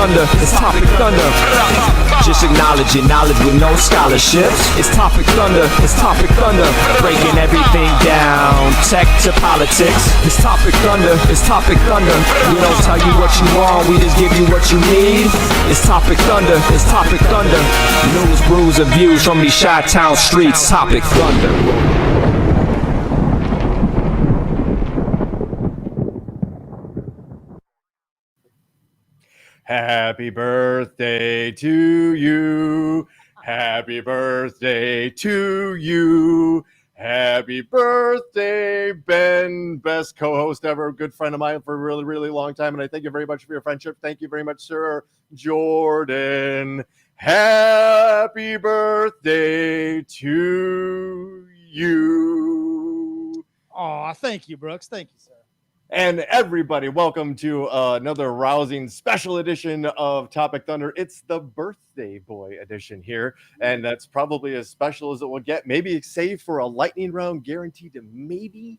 thunder. It's Topic Thunder. Just acknowledging knowledge with no scholarships. It's Topic Thunder. It's Topic Thunder. Breaking everything down, tech to politics. It's Topic Thunder. It's Topic Thunder. We don't tell you what you want, we just give you what you need. It's Topic Thunder. It's Topic Thunder. News, brews, and views from these Chi-Town streets. Topic Thunder. Happy birthday to you. Happy birthday to you. Happy birthday, Ben. Best co-host ever. Good friend of mine for a really, really long time. And I thank you very much for your friendship. Thank you very much, sir. Jordan. Happy birthday to you. Oh, thank you, Brooks. Thank you, sir. And everybody, welcome to another rousing special edition of Topic Thunder. It's the birthday boy edition here, and that's probably as special as it will get. Maybe save for a lightning round guaranteed to maybe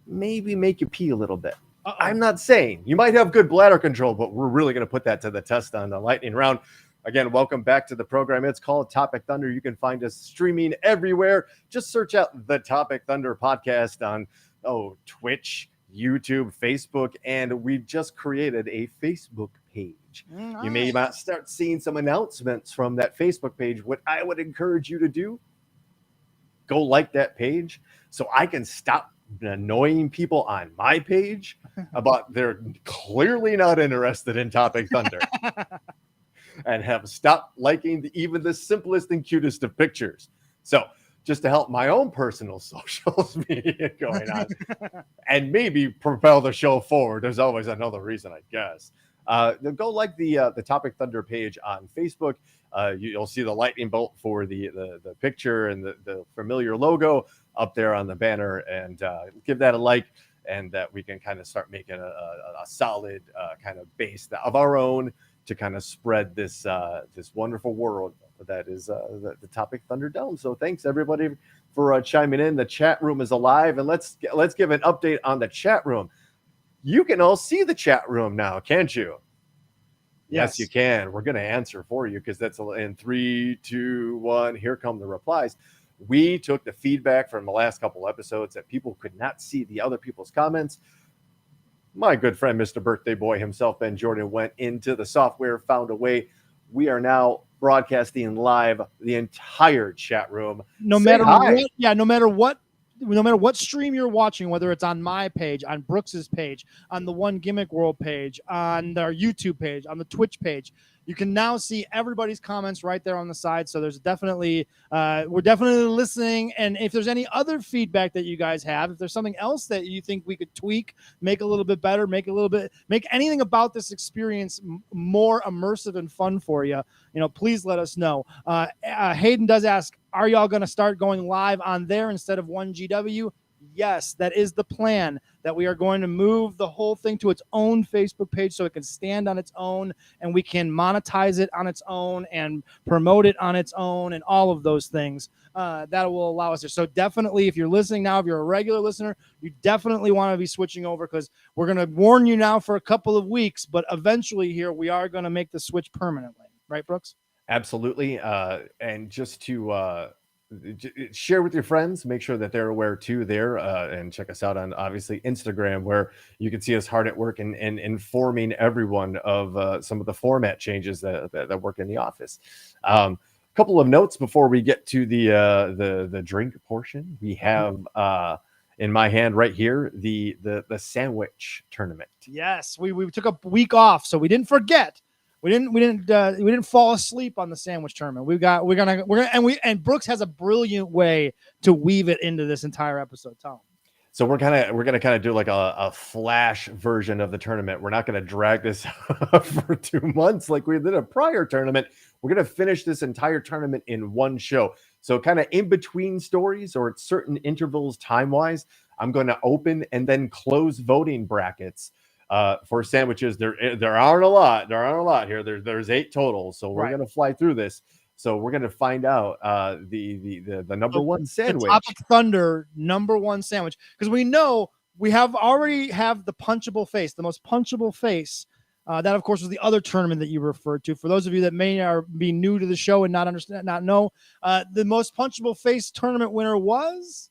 make you pee a little bit. I'm not saying. You might have good bladder control, but we're really going to put that to the test on the lightning round. Again, welcome back to the program. It's called Topic Thunder. You can find us streaming everywhere. Just search out the Topic Thunder podcast on Twitch, YouTube, Facebook, and we just created a Facebook page. Nice. You may not start seeing some announcements from that Facebook page. What I would encourage you to do, go like that page so I can stop annoying people on my page about they're clearly not interested in Topic Thunder and have stopped liking even the simplest and cutest of pictures. So just to help my own personal socials media going on and maybe propel the show forward. There's always another reason, I guess. Go like the Topic Thunder page on Facebook. You'll see the lightning bolt for the picture and the familiar logo up there on the banner, and give that a like, and that we can kind of start making a solid kind of base of our own to kind of spread this wonderful world that is the Topic Thunder Dome. So thanks everybody for chiming in. The chat room is alive, and let's give an update on the chat room. You can all see the chat room now, can't you? Yes, you can. We're going to answer for you because that's in 3, 2, 1. Here come the replies. We took the feedback from the last couple episodes that people could not see the other people's comments. My good friend, Mr. Birthday Boy himself, Ben Jordan, went into the software, found a way. We are now broadcasting live the entire chat room. No matter what stream you're watching, whether it's on my page, on Brooks's page, on the One Gimmick World page, on our YouTube page, on the Twitch page, you can now see everybody's comments right there on the side. So there's definitely, we're definitely listening. And if there's any other feedback that you guys have, if there's something else that you think we could tweak, make a little bit better, make anything about this experience more immersive and fun for you, please let us know. Hayden does ask, are y'all going to start going live on there instead of 1GW? Yes, that is the plan, that we are going to move the whole thing to its own Facebook page so it can stand on its own and we can monetize it on its own and promote it on its own and all of those things that will allow us to. So definitely, if you're listening now, if you're a regular listener, you definitely want to be switching over, because we're going to warn you now for a couple of weeks, but eventually here we are going to make the switch permanently. Right, Brooks? Absolutely. And just to share with your friends, make sure that they're aware too there, and check us out on obviously Instagram, where you can see us hard at work and informing everyone of some of the format changes that work in the office. A couple of notes before we get to the drink portion. We have in my hand right here the sandwich tournament. Yes, we took a week off, so we didn't forget. We didn't fall asleep on the sandwich tournament. And Brooks has a brilliant way to weave it into this entire episode. Tell him. So we're gonna do like a flash version of the tournament. We're not gonna drag this out for 2 months like we did a prior tournament. We're gonna finish this entire tournament in one show. So kind of in between stories or at certain intervals time wise, I'm going to open and then close voting brackets. For sandwiches. There aren't a lot. There aren't a lot here. There's 8 total. So we're going to fly through this. So we're going to find out the number one sandwich. The Topic Thunder number one sandwich. Because we know we already have the punchable face, the most punchable face That, of course, was the other tournament that you referred to. For those of you that may be new to the show and not know, the most punchable face tournament winner was.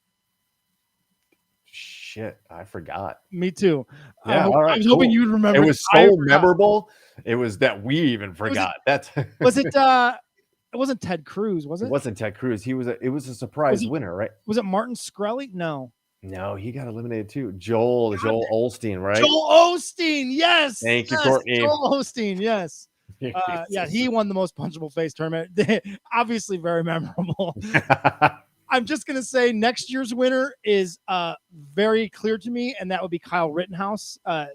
Shit, I forgot. Me too. Yeah, all right, I was cool. hoping you'd remember. It was so memorable. It was that we even forgot. Was it? It wasn't Ted Cruz, was it? It wasn't Ted Cruz. It was a surprise winner, right? Was it Martin Shkreli? No, he got eliminated too. Joel Osteen, right? Joel Osteen, yes. Thank you, Courtney. Joel Osteen, yes. Yeah, he won the most punchable face tournament. Obviously, very memorable. I'm just gonna say next year's winner is very clear to me, and that would be Kyle Rittenhouse. I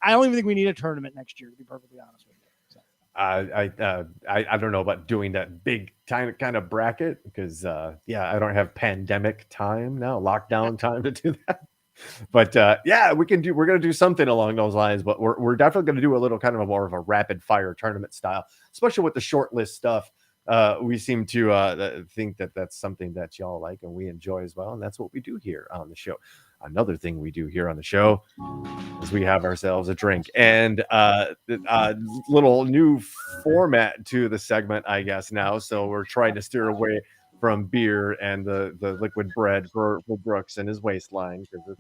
don't even think we need a tournament next year, to be perfectly honest with you. So. I don't know about doing that big time kind of bracket because I don't have pandemic time now, lockdown time to do that. But we're gonna do something along those lines. But we're definitely gonna do a little kind of more of a rapid fire tournament style, especially with the short list stuff. We seem to think that that's something that y'all like and we enjoy as well, and that's what we do here on the show. Another thing we do here on the show is we have ourselves a drink and little new format to the segment, I guess now. So we're trying to steer away from beer and the liquid bread for Brooks and his waistline because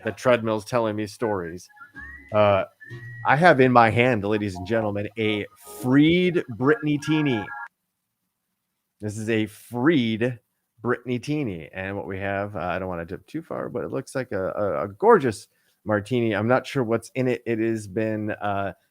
the treadmill's telling me stories. I have in my hand, ladies and gentlemen, a freed Brittany Teeny. This is a freed Brittany Teeny. And what we have, I don't want to dip too far, but it looks like a gorgeous martini. I'm not sure what's in it. It has been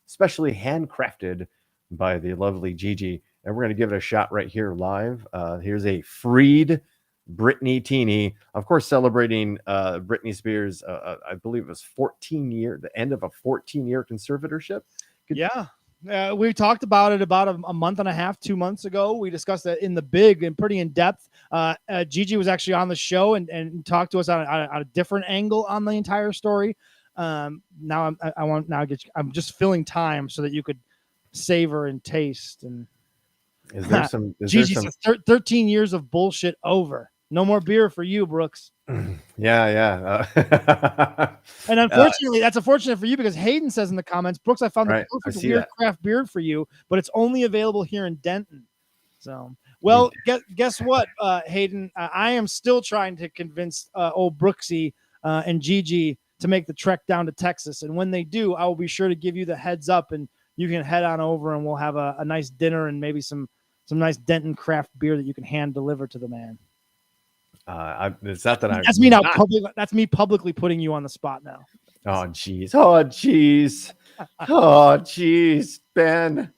specially handcrafted by the lovely Gigi. And we're going to give it a shot right here live. Here's a freed Brittany Teeny, of course, celebrating Britney Spears. I believe it was the end of a 14-year conservatorship. We talked about it about a month and a half, 2 months ago. We discussed that in the big and pretty in depth. Gigi was actually on the show and talked to us on a different angle on the entire story. I'm just filling time so that you could savor and taste. And is there some? Gigi says 13 years of bullshit over. No more beer for you, Brooks. Yeah. And unfortunately, that's unfortunate for you because Hayden says in the comments, Brooks, I found the perfect weird craft beer for you, but it's only available here in Denton. So, well, guess what, Hayden? I am still trying to convince old Brooksy and Gigi to make the trek down to Texas. And when they do, I will be sure to give you the heads up and you can head on over and we'll have a nice dinner and maybe some nice Denton craft beer that you can hand deliver to the man. It's not that that's me now. That's me publicly putting you on the spot now. Oh jeez, Ben.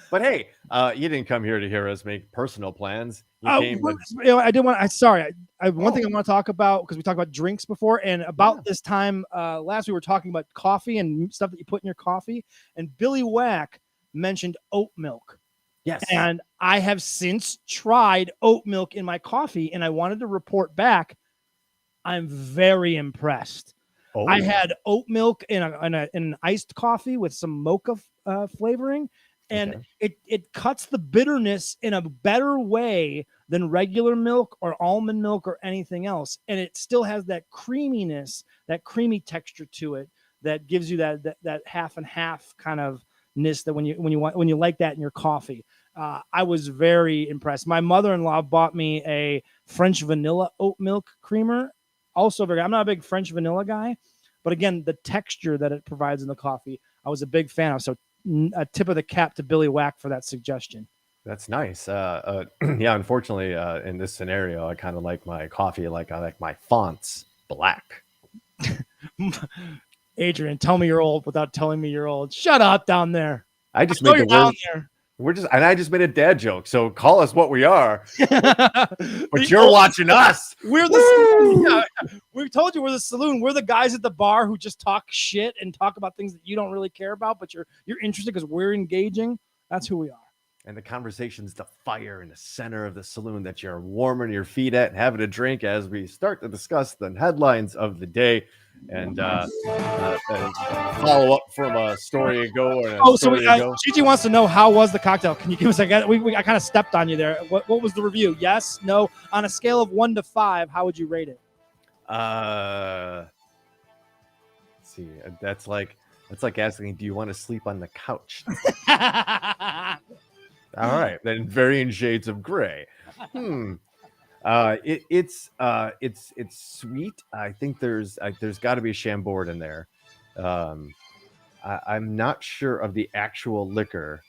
But hey, you didn't come here to hear us make personal plans. I did want. One thing I want to talk about because we talked about drinks before, and about this time last we were talking about coffee and stuff that you put in your coffee, and Billy Whack mentioned oat milk. Yes. And I have since tried oat milk in my coffee, and I wanted to report back. I'm very impressed. Oh. I had oat milk in an iced coffee with some mocha flavoring, and it cuts the bitterness in a better way than regular milk or almond milk or anything else. And it still has that creaminess, that creamy texture to it that gives you that half and half kind of that when you like that in your coffee. I was very impressed. My mother-in-law bought me a French vanilla oat milk creamer. Also I'm not a big French vanilla guy, but again, the texture that it provides in the coffee, I was a big fan of. So a tip of the cap to Billy Whack for that suggestion. That's nice. Unfortunately, in this scenario, I kind of like my coffee I like my fonts black. Adrian, tell me you're old without telling me you're old. Shut up down there. I just made the word. I just made a dad joke. So call us what we are. But you're watching us. We're the we told you we're the saloon. We're the guys at the bar who just talk shit and talk about things that you don't really care about, but you're interested because we're engaging. That's who we are. And the conversation's the fire in the center of the saloon that you're warming your feet at and having a drink as we start to discuss the headlines of the day and follow up from a story ago. Gigi wants to know, how was the cocktail? Can you give us I kind of stepped on you there. What was the review? Yes, no. On a scale of 1 to 5, how would you rate it? see, that's like asking, do you want to sleep on the couch? All right, then varying shades of gray. It's sweet. I think there's got to be a Chambord in there. I'm not sure of the actual liquor.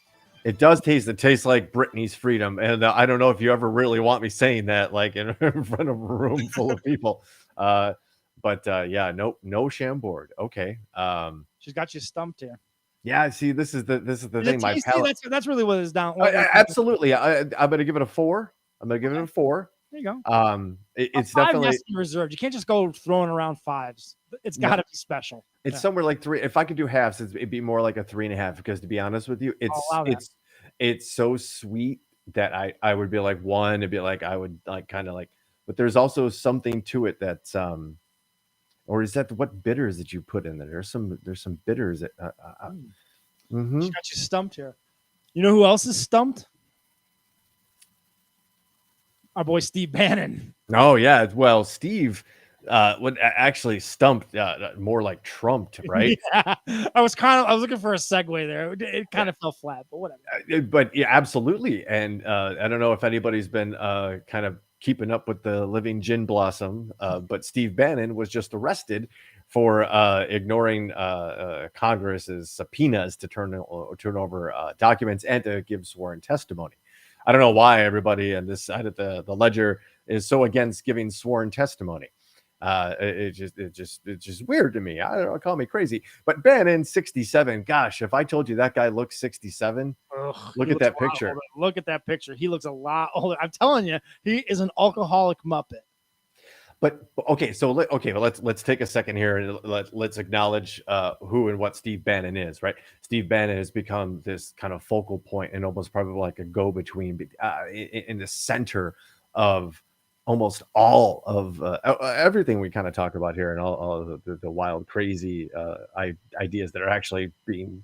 It tastes like Britney's Freedom, and I don't know if you ever really want me saying that, like in front of a room full of people. Yeah, no Chambord. Okay. She's got you stumped here. Yeah, see, this is the thing. My tasty? palate. That's really what it's down. Absolutely. I'm going to give it a 4. I'm going to give it a 4. There you go. It's five definitely has to be reserved. You can't just go throwing around 5s. It's got to be special. It's somewhere like 3. If I could do halves, it'd be more like a 3.5. Because to be honest with you, it's so sweet that I would be like 1. It'd be like I would like kind of like, but there's also something to it that's or is that what bitters that you put in there? There's some bitters that. She got you stumped here. You know who else is stumped? Our boy Steve Bannon. Oh yeah, well Steve would actually stumped more like trumped, right? Yeah. I was looking for a segue there. It kind of fell flat, but whatever. But yeah, absolutely. And I don't know if anybody's been kind of keeping up with the living gin blossom, but Steve Bannon was just arrested for ignoring Congress's subpoenas to turn over documents and to give sworn testimony. I don't know why everybody on this side of the ledger is so against giving sworn testimony. It's just weird to me. I don't know, call me crazy. But Bannon, 67. Gosh, if I told you that guy looks 67, look at that picture. Look at that picture. He looks a lot older. I'm telling you, he is an alcoholic muppet. But okay, let's take a second here and let's acknowledge who and what Steve Bannon is, right? Steve Bannon has become this kind of focal point and almost probably like a go-between in the center of almost all of everything we kind of talk about here, and all of the wild, crazy ideas that are actually being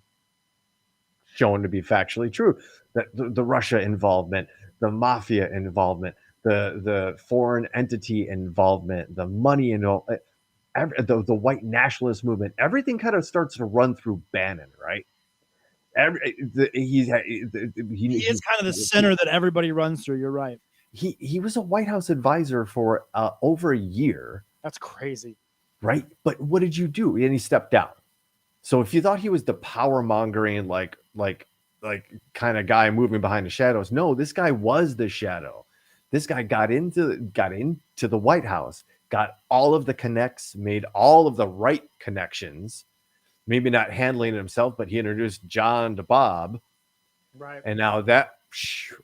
shown to be factually true. That the Russia involvement, the mafia involvement, the foreign entity involvement, the money the white nationalist movement, everything kind of starts to run through Bannon, right? He is kind of the center that everybody runs through. You're right. He was a White House advisor for over a year. That's crazy, right? But what did you do? And he stepped down. So if you thought he was the power mongering like kind of guy moving behind the shadows, no, this guy was the shadow. This guy got into the White House, got all of the connects, made all of the right connections. Maybe not handling it himself, but he introduced John to Bob, right? And now that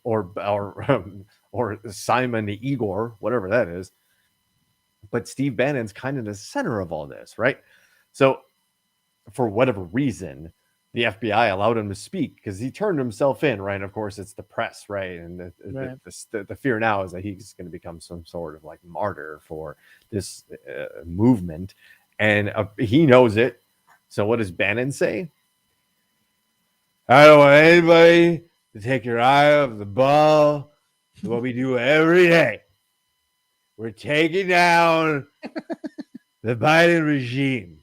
or Simon to Igor, whatever that is. But Steve Bannon's kind of the center of all this, right? So for whatever reason, the FBI allowed him to speak because he turned himself in, right? Of course, it's the press, right? And the fear now is that he's going to become some sort of like martyr for this movement. And he knows it. So what does Bannon say? I don't want anybody to take your eye off the ball. It's what we do every day. We're taking down the Biden regime.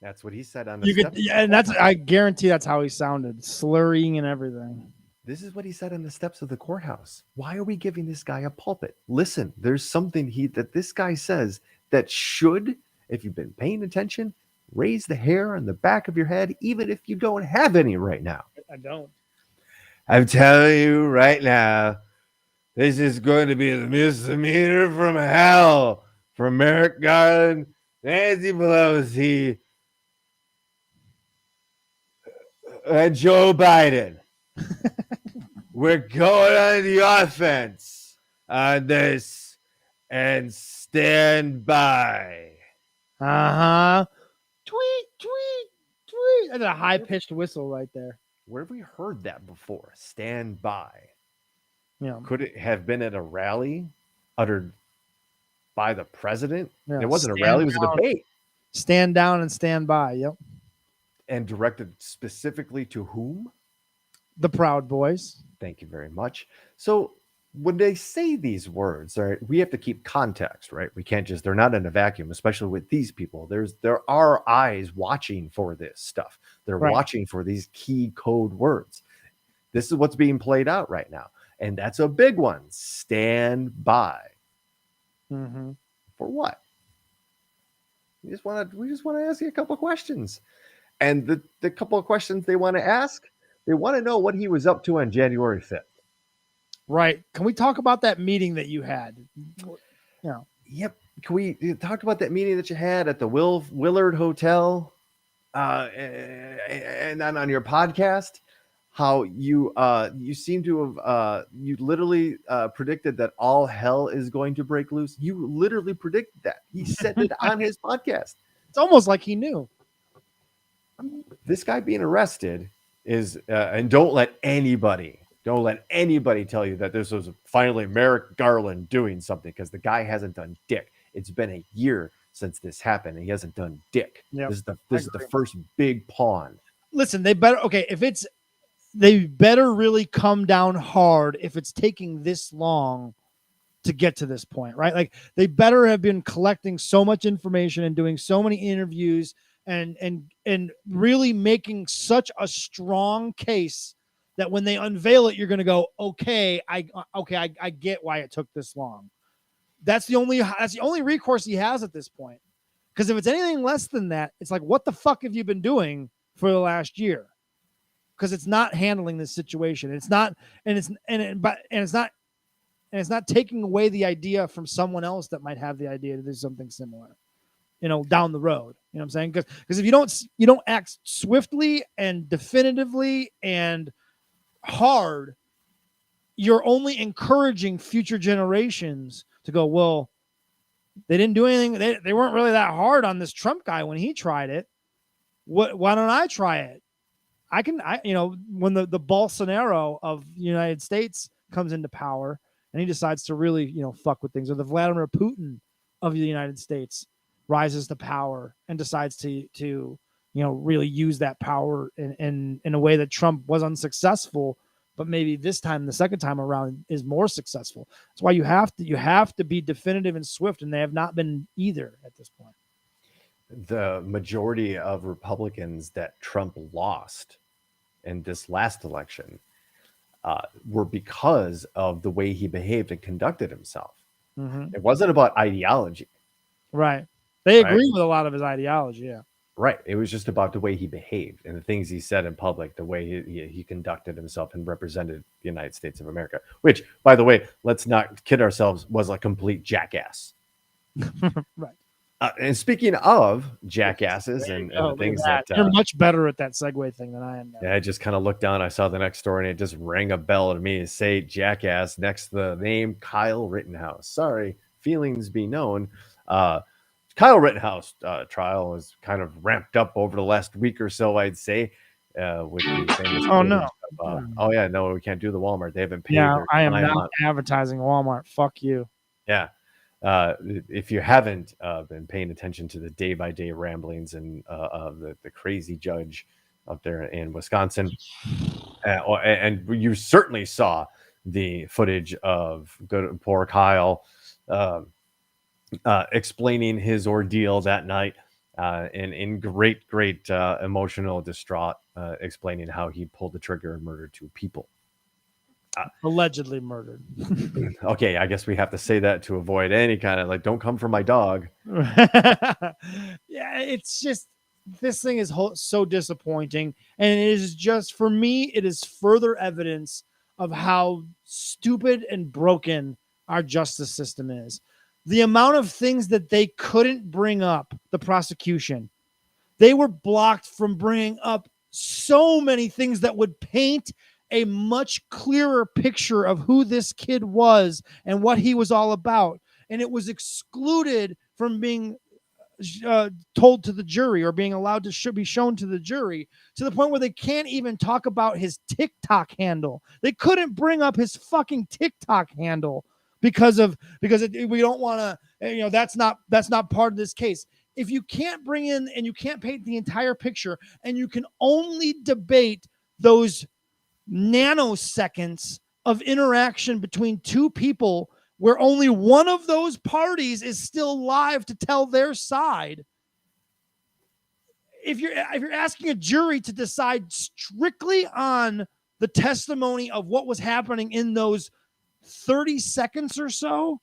That's what he said on the steps. And I guarantee that's how he sounded, slurring and everything. This is what he said on the steps of the courthouse. Why are we giving this guy a pulpit? Listen, there's something that this guy says that should, if you've been paying attention, raise the hair on the back of your head, even if you don't have any right now. I don't. I'm telling you right now, this is going to be the misdemeanor from hell for Merrick Garland, Nancy Pelosi, and Joe Biden. We're going on the offense on this and stand by. Tweet, tweet, tweet. That's a high-pitched whistle right there. Where have we heard that before? Stand by. Yeah. Could it have been at a rally uttered by the president? Yeah. It wasn't a rally, it was a debate. Stand down and stand by. Yep. And directed specifically to whom? The Proud Boys. Thank you very much. So when they say these words, right, we have to keep context, right? We can't just, they're not in a vacuum, especially with these people. There are eyes watching for this stuff. They're Right. watching for these key code words. This is what's being played out right now. And that's a big one. Stand by. Mm-hmm. For what? We just want to ask you a couple of questions. And the couple of questions they want to ask, they want to know what he was up to on January 5th. Right. Can we talk about that meeting that you had? Yep. Can we talk about that meeting that you had at the Willard Hotel and then on your podcast? How you seem to have you literally predicted that all hell is going to break loose. You literally predicted that. He said it on his podcast. It's almost like he knew. This guy being arrested is and don't let anybody tell you that this was finally Merrick Garland doing something, because the guy hasn't done dick. It's been a year since this happened and he hasn't done dick. Yep. This is the first big pawn. Listen, they better they better really come down hard if it's taking this long to get to this point, right? Like, they better have been collecting so much information and doing so many interviews and really making such a strong case that when they unveil it, you're going to go, okay, I get why it took this long. That's the only recourse he has at this point. Because if it's anything less than that, it's like, what the fuck have you been doing for the last year? Because it's not handling this situation. It's not taking away the idea from someone else that might have the idea to do something similar, down the road. You know what I'm saying? Because if you don't act swiftly and definitively and hard, you're only encouraging future generations to go, well, they didn't do anything. They weren't really that hard on this Trump guy when he tried it. Why don't I try it? When the Bolsonaro of the United States comes into power and he decides to really, fuck with things, or the Vladimir Putin of the United States rises to power and decides to really use that power in a way that Trump was unsuccessful, but maybe this time, the second time around, is more successful. That's why you have to be definitive and swift, and they have not been either at this point. The majority of Republicans that Trump lost in this last election were because of the way he behaved and conducted himself. Mm-hmm. It wasn't about ideology. Right. They agree with a lot of his ideology. Yeah. Right. It was just about the way he behaved and the things he said in public, the way he conducted himself and represented the United States of America, which, by the way, let's not kid ourselves, was a complete jackass. Right. And speaking of jackasses and the things that you're much better at that segue thing than I am now. Yeah, I just kind of looked down. I saw the next story and it just rang a bell to me to say jackass next to the name Kyle Rittenhouse. Sorry, feelings be known. Kyle Rittenhouse trial was kind of ramped up over the last week or so, I'd say. With the famous oh yeah, no, we can't do the Walmart. They haven't paid. Yeah, I am not advertising Walmart. Fuck you. Yeah. If you haven't been paying attention to the day-by-day ramblings and of the crazy judge up there in Wisconsin, and you certainly saw the footage of poor Kyle explaining his ordeal that night, and in great emotional distraught, explaining how he pulled the trigger and murdered two people. Allegedly murdered. Okay, I guess we have to say that to avoid any kind of don't come for my dog. Yeah, it's just, this thing is so disappointing, and it is just, for me, it is further evidence of how stupid and broken our justice system is. The amount of things that they couldn't bring up, the prosecution, they were blocked from bringing up so many things that would paint a much clearer picture of who this kid was and what he was all about. And it was excluded from being told to the jury, or being allowed to be shown to the jury, to the point where they can't even talk about his TikTok handle. They couldn't bring up his fucking TikTok handle because we don't want to, that's not part of this case. If you can't bring in and you can't paint the entire picture, and you can only debate those nanoseconds of interaction between two people where only one of those parties is still live to tell their side. If you're asking a jury to decide strictly on the testimony of what was happening in those 30 seconds or so,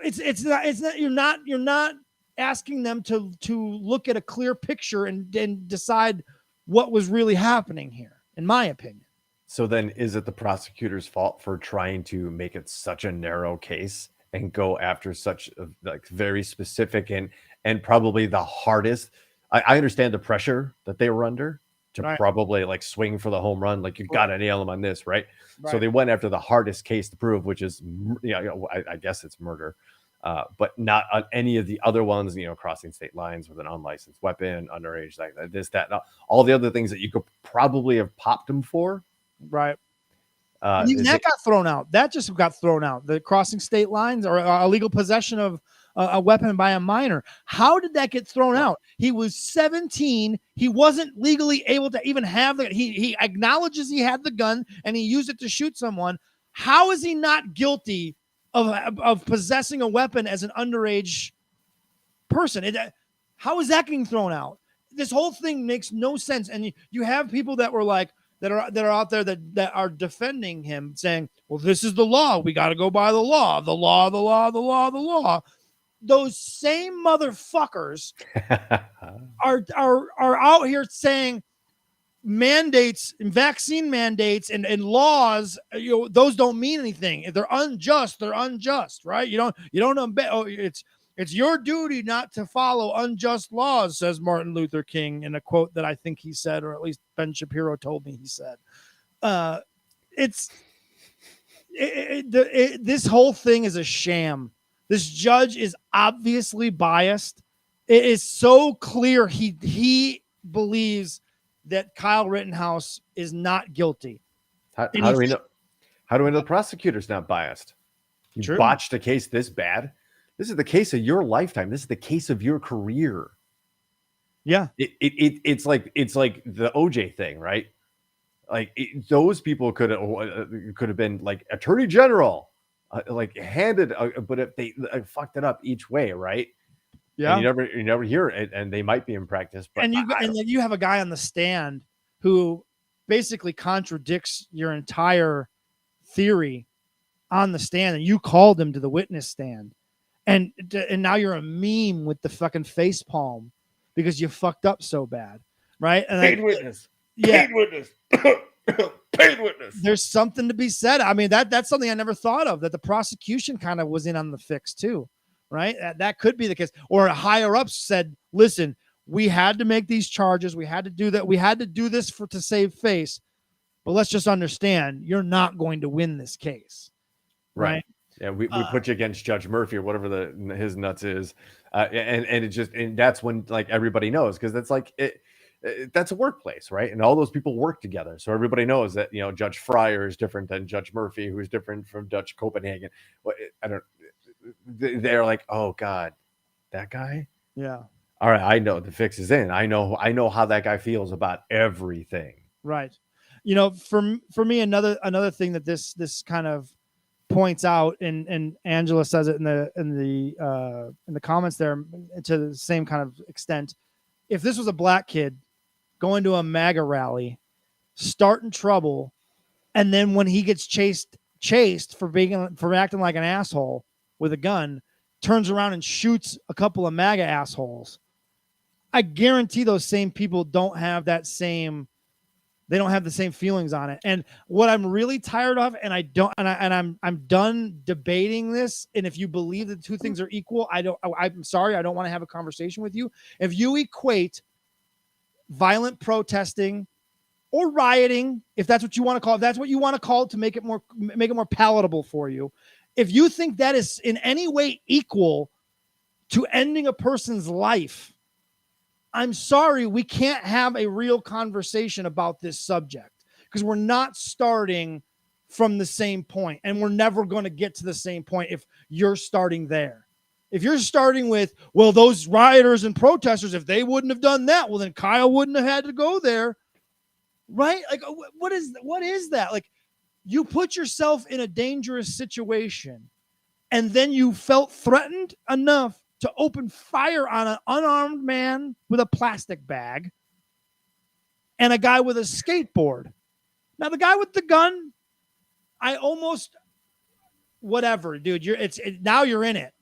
it's not you're not asking them to look at a clear picture and decide what was really happening here, in my opinion. So then is it the prosecutor's fault for trying to make it such a narrow case and go after such like very specific and probably the hardest? I understand the pressure that they were under to probably like swing for the home run. Like you got to nail them on this, right? So they went after the hardest case to prove, which is, I guess it's murder, but not on any of the other ones, crossing state lines with an unlicensed weapon, underage, like this, that, all the other things that you could probably have popped them for. Right. That got thrown out. That just got thrown out. The crossing state lines or illegal possession of a weapon by a minor. How did that get thrown out? He was 17. He wasn't legally able to even have he acknowledges he had the gun and he used it to shoot someone. How is he not guilty of possessing a weapon as an underage person? How is that getting thrown out? This whole thing makes no sense. And you have people that were like, that are out there that are defending him, saying, well, this is the law. We got to go by the law. The law, the law, the law, the law. Those same motherfuckers are out here saying mandates and vaccine mandates and laws, those don't mean anything. If they're unjust, they're unjust, right? You don't it's your duty not to follow unjust laws, says Martin Luther King in a quote that I think he said, or at least Ben Shapiro told me he said. This whole thing is a sham. This judge is obviously biased. It is so clear he believes that Kyle Rittenhouse is not guilty. How do we know? How do we know the prosecutor's not biased? You botched a case this bad. This is the case of your lifetime. This is the case of your career. Yeah. It's like the OJ thing, right? Like those people could have been like attorney general, like handed, but if they fucked it up each way, right? Yeah. And you never hear it, and they might be in practice. But and then you have a guy on the stand who basically contradicts your entire theory on the stand, and you called him to the witness stand. And now you're a meme with the fucking face palm because you fucked up so bad, right? And paid witness. Yeah. Paid witness. Paid witness. There's something to be said. I mean, that's something I never thought of, that the prosecution kind of was in on the fix too, right? That could be the case. Or a higher up said, listen, we had to make these charges. We had to do that. We had to do this to save face. But let's just understand, you're not going to win this case. Right? Yeah, we put you against Judge Murphy or whatever his nuts is, and that's when like everybody knows, because that's like that's a workplace, right? And all those people work together, so everybody knows that Judge Fryer is different than Judge Murphy, who's different from Judge Copenhagen. They're like, oh God, that guy. Yeah. All right, I know the fix is in. I know how that guy feels about everything. Right. For me, another thing that this kind of points out, and Angela says it in the comments there to the same kind of extent. If this was a black kid going to a MAGA rally, starting trouble, and then when he gets chased for acting like an asshole with a gun, turns around and shoots a couple of MAGA assholes, I guarantee those same people don't have the same feelings on it. And what I'm really tired of, and I'm done debating this. And if you believe that two things are equal, I'm sorry, I don't want to have a conversation with you. If you equate violent protesting or rioting, if that's what you want to call it, if that's what you want to call it to make it more palatable for you. If you think that is in any way equal to ending a person's life, I'm sorry, we can't have a real conversation about this subject, because we're not starting from the same point, and we're never going to get to the same point if you're starting there. If you're starting with, well, those rioters and protesters, if they wouldn't have done that, well, then Kyle wouldn't have had to go there, right? Like, what is that? Like, You put yourself in a dangerous situation, and then you felt threatened enough to open fire on an unarmed man with a plastic bag and a guy with a skateboard. Now, the guy with the gun, I almost whatever, dude. Now you're in it,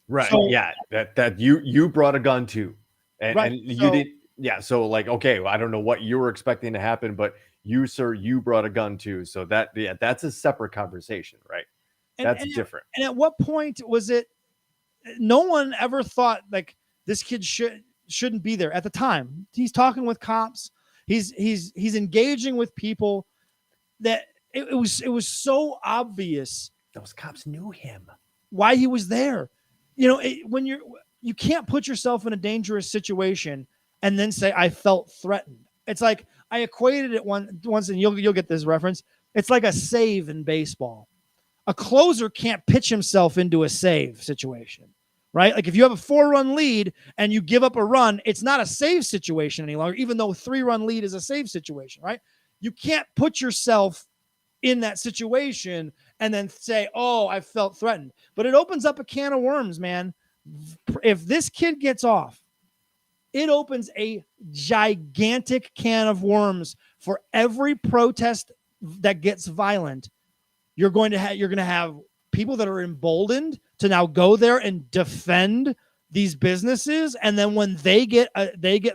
right? So- yeah, that you brought a gun too, and, Right, and you so- did. Yeah, so like, okay, well, I don't know what you were expecting to happen, but you, sir, you brought a gun too. So that's a separate conversation, right? That's different. And at what point was it? No one ever thought like this kid shouldn't be there at the time. He's talking with cops. He's engaging with people that it was so obvious Those cops knew him. why he was there. When you can't put yourself in a dangerous situation and then say I felt threatened. It's like I equated it once, and you'll get this reference. It's like a save in baseball. A closer can't pitch himself into a save situation, right? Like if you have a 4-run lead and you give up a run, it's not a save situation any longer, even though a 3-run lead is a save situation, right? You can't put yourself in that situation and then say, oh, I felt threatened. But it opens up a can of worms, man. If this kid gets off, it opens a gigantic can of worms for every protest that gets violent. You're going to have people that are emboldened to now go there and defend these businesses, and then when they get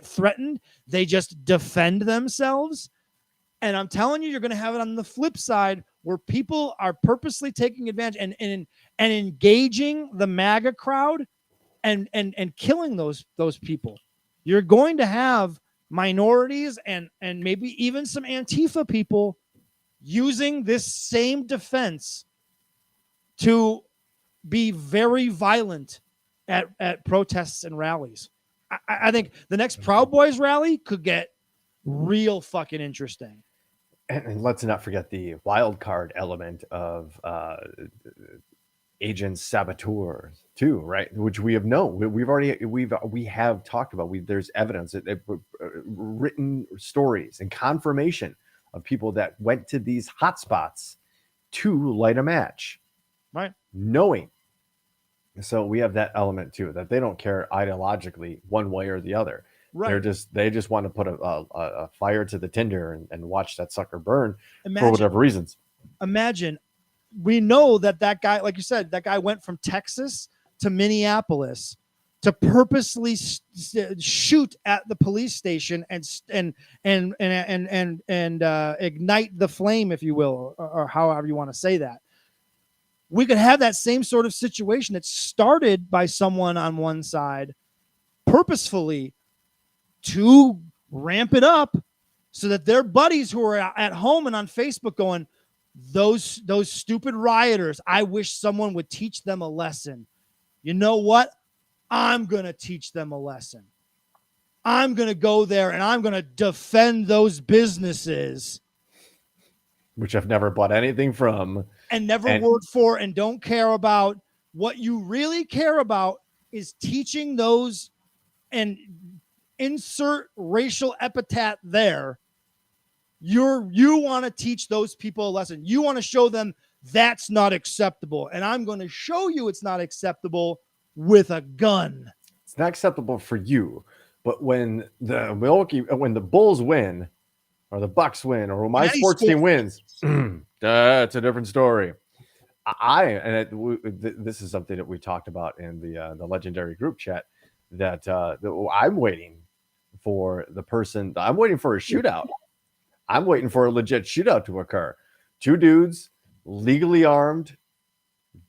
threatened, they just defend themselves. And I'm telling you, you're going to have it on the flip side where people are purposely taking advantage and engaging the MAGA crowd and killing those people. You're going to have minorities and maybe even some Antifa people using this same defense to be very violent at protests and rallies. I think the next Proud Boys rally could get real fucking interesting. And let's not forget the wild card element of agents, saboteurs too, right? Which we have known. We have talked about. There's evidence, written stories and confirmation of people that went to these hotspots to light a match, right? Knowing. So we have that element too, that they don't care ideologically one way or the other. Right. They just want to put a fire to the tinder and watch that sucker burn for whatever reasons. Imagine, we know that guy, like you said, that guy went from Texas to Minneapolis to purposely shoot at the police station and ignite the flame, if you will, or however you want to say that. We could have that same sort of situation that started by someone on one side purposefully to ramp it up so that their buddies who are at home and on Facebook going, those stupid rioters, I wish someone would teach them a lesson. You know what? I'm going to teach them a lesson. I'm going to go there and I'm going to defend those businesses. Which I've never bought anything from. And never worked for and don't care about. What you really care about is teaching those, and insert racial epithet there. You want to teach those people a lesson. You want to show them that's not acceptable. And I'm going to show you it's not acceptable with a gun. It's not acceptable for you. But when the Bulls win, or the Bucks win, or my sports team wins, that's a different story. This is something that we talked about in the legendary group chat, that I'm waiting for I'm waiting for a shootout. I'm waiting for a legit shootout to occur. Two dudes, legally armed,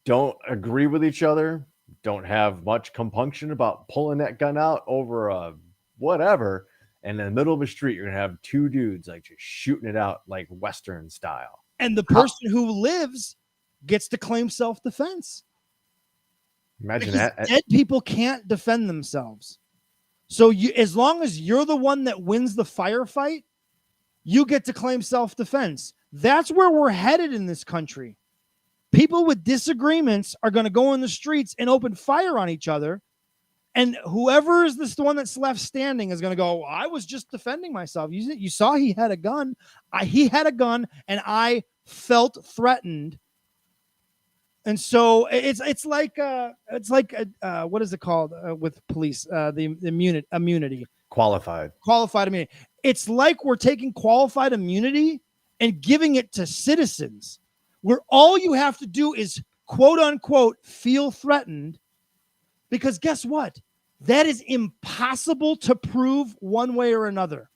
don't agree with each other, don't have much compunction about pulling that gun out over a whatever. And in the middle of the street, you're going to have two dudes like just shooting it out like Western style. And the person who lives gets to claim self-defense. Imagine because that. Dead people can't defend themselves. So as long as you're the one that wins the firefight, you get to claim self-defense. That's where we're headed in this country. People with disagreements are going to go in the streets and open fire on each other. And whoever is the one that's left standing is going to go, I was just defending myself. You saw he had a gun. He had a gun, and I felt threatened. And so it's like what is it called with police? The immunity. Qualified immunity. It's like we're taking qualified immunity and giving it to citizens, where all you have to do is quote unquote feel threatened, because guess what? That is impossible to prove one way or another.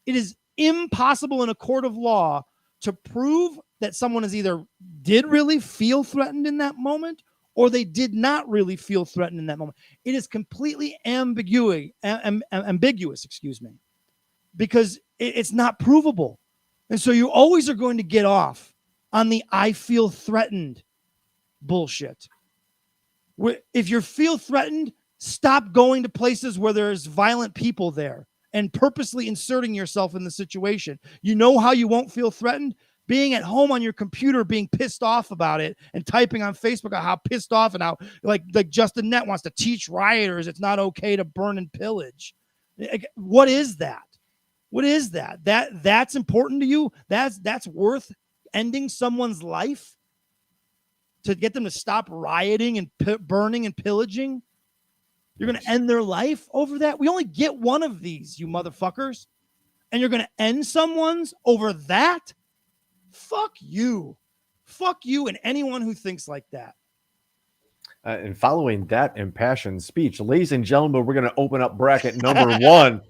It is impossible in a court of law to prove that someone is either did really feel threatened in that moment or they did not really feel threatened in that moment. It is completely ambiguous, because it's not provable. And so you always are going to get off on the I feel threatened bullshit. If you feel threatened, stop going to places where there's violent people there and purposely inserting yourself in the situation. You know how you won't feel threatened? Being at home on your computer, being pissed off about it and typing on Facebook about how pissed off and how like Justin Net wants to teach rioters it's not okay to burn and pillage. What is that? What is that? That's important to you? That's worth ending someone's life to get them to stop rioting and burning and pillaging? You're going to end their life over that? We only get one of these, you motherfuckers. And you're going to end someone's over that? Fuck you. Fuck you and anyone who thinks like that. And following that impassioned speech, ladies and gentlemen, we're going to open up bracket number 1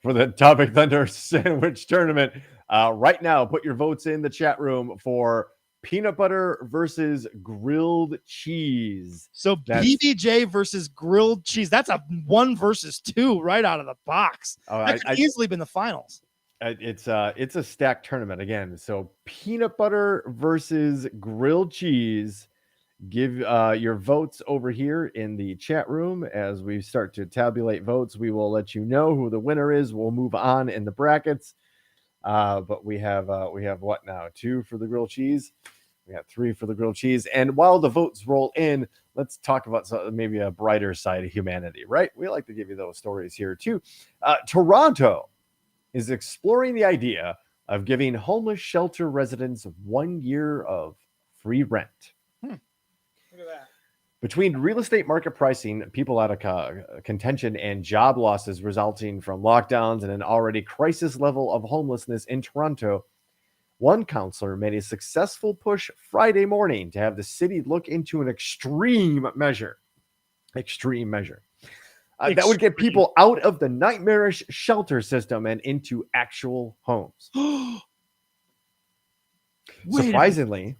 for the Topic Thunder Sandwich Tournament. Right now, put your votes in the chat room for peanut butter versus grilled cheese. So PBJ versus grilled cheese. That's a 1 versus 2 right out of the box. That could easily been the finals. It's a stacked tournament again. So peanut butter versus grilled cheese. Give your votes over here in the chat room. As we start to tabulate votes, we will let you know who the winner is. We'll move on in the brackets. But we have what now? 2 for the grilled cheese. We have 3 for the grilled cheese. And while the votes roll in, let's talk about maybe a brighter side of humanity, right? We like to give you those stories here too. Toronto is exploring the idea of giving homeless shelter residents 1 year of free rent. Look at that. Between real estate market pricing, people out of contention, and job losses resulting from lockdowns and an already crisis level of homelessness in Toronto, one councillor made a successful push Friday morning to have the city look into an extreme measure. That would get people out of the nightmarish shelter system and into actual homes. Surprisingly,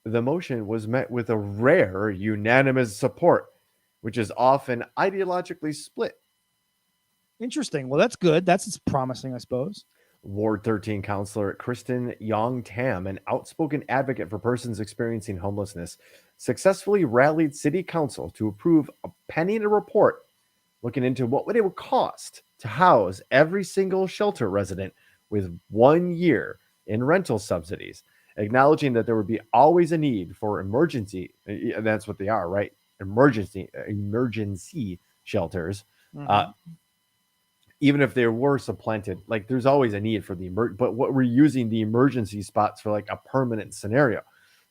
the motion was met with a rare unanimous support, which is often ideologically split. Interesting. Well, that's good. That's promising, I suppose. Ward 13 councillor Kristen Yong Tam, an outspoken advocate for persons experiencing homelessness, successfully rallied city council to approve a penny in a report looking into what it would cost to house every single shelter resident with 1 year in rental subsidies, acknowledging that there would be always a need for emergency, and that's what they are, right? Emergency shelters. Mm-hmm. Even if they were supplanted, like there's always a need for but what we're using the emergency spots for like a permanent scenario.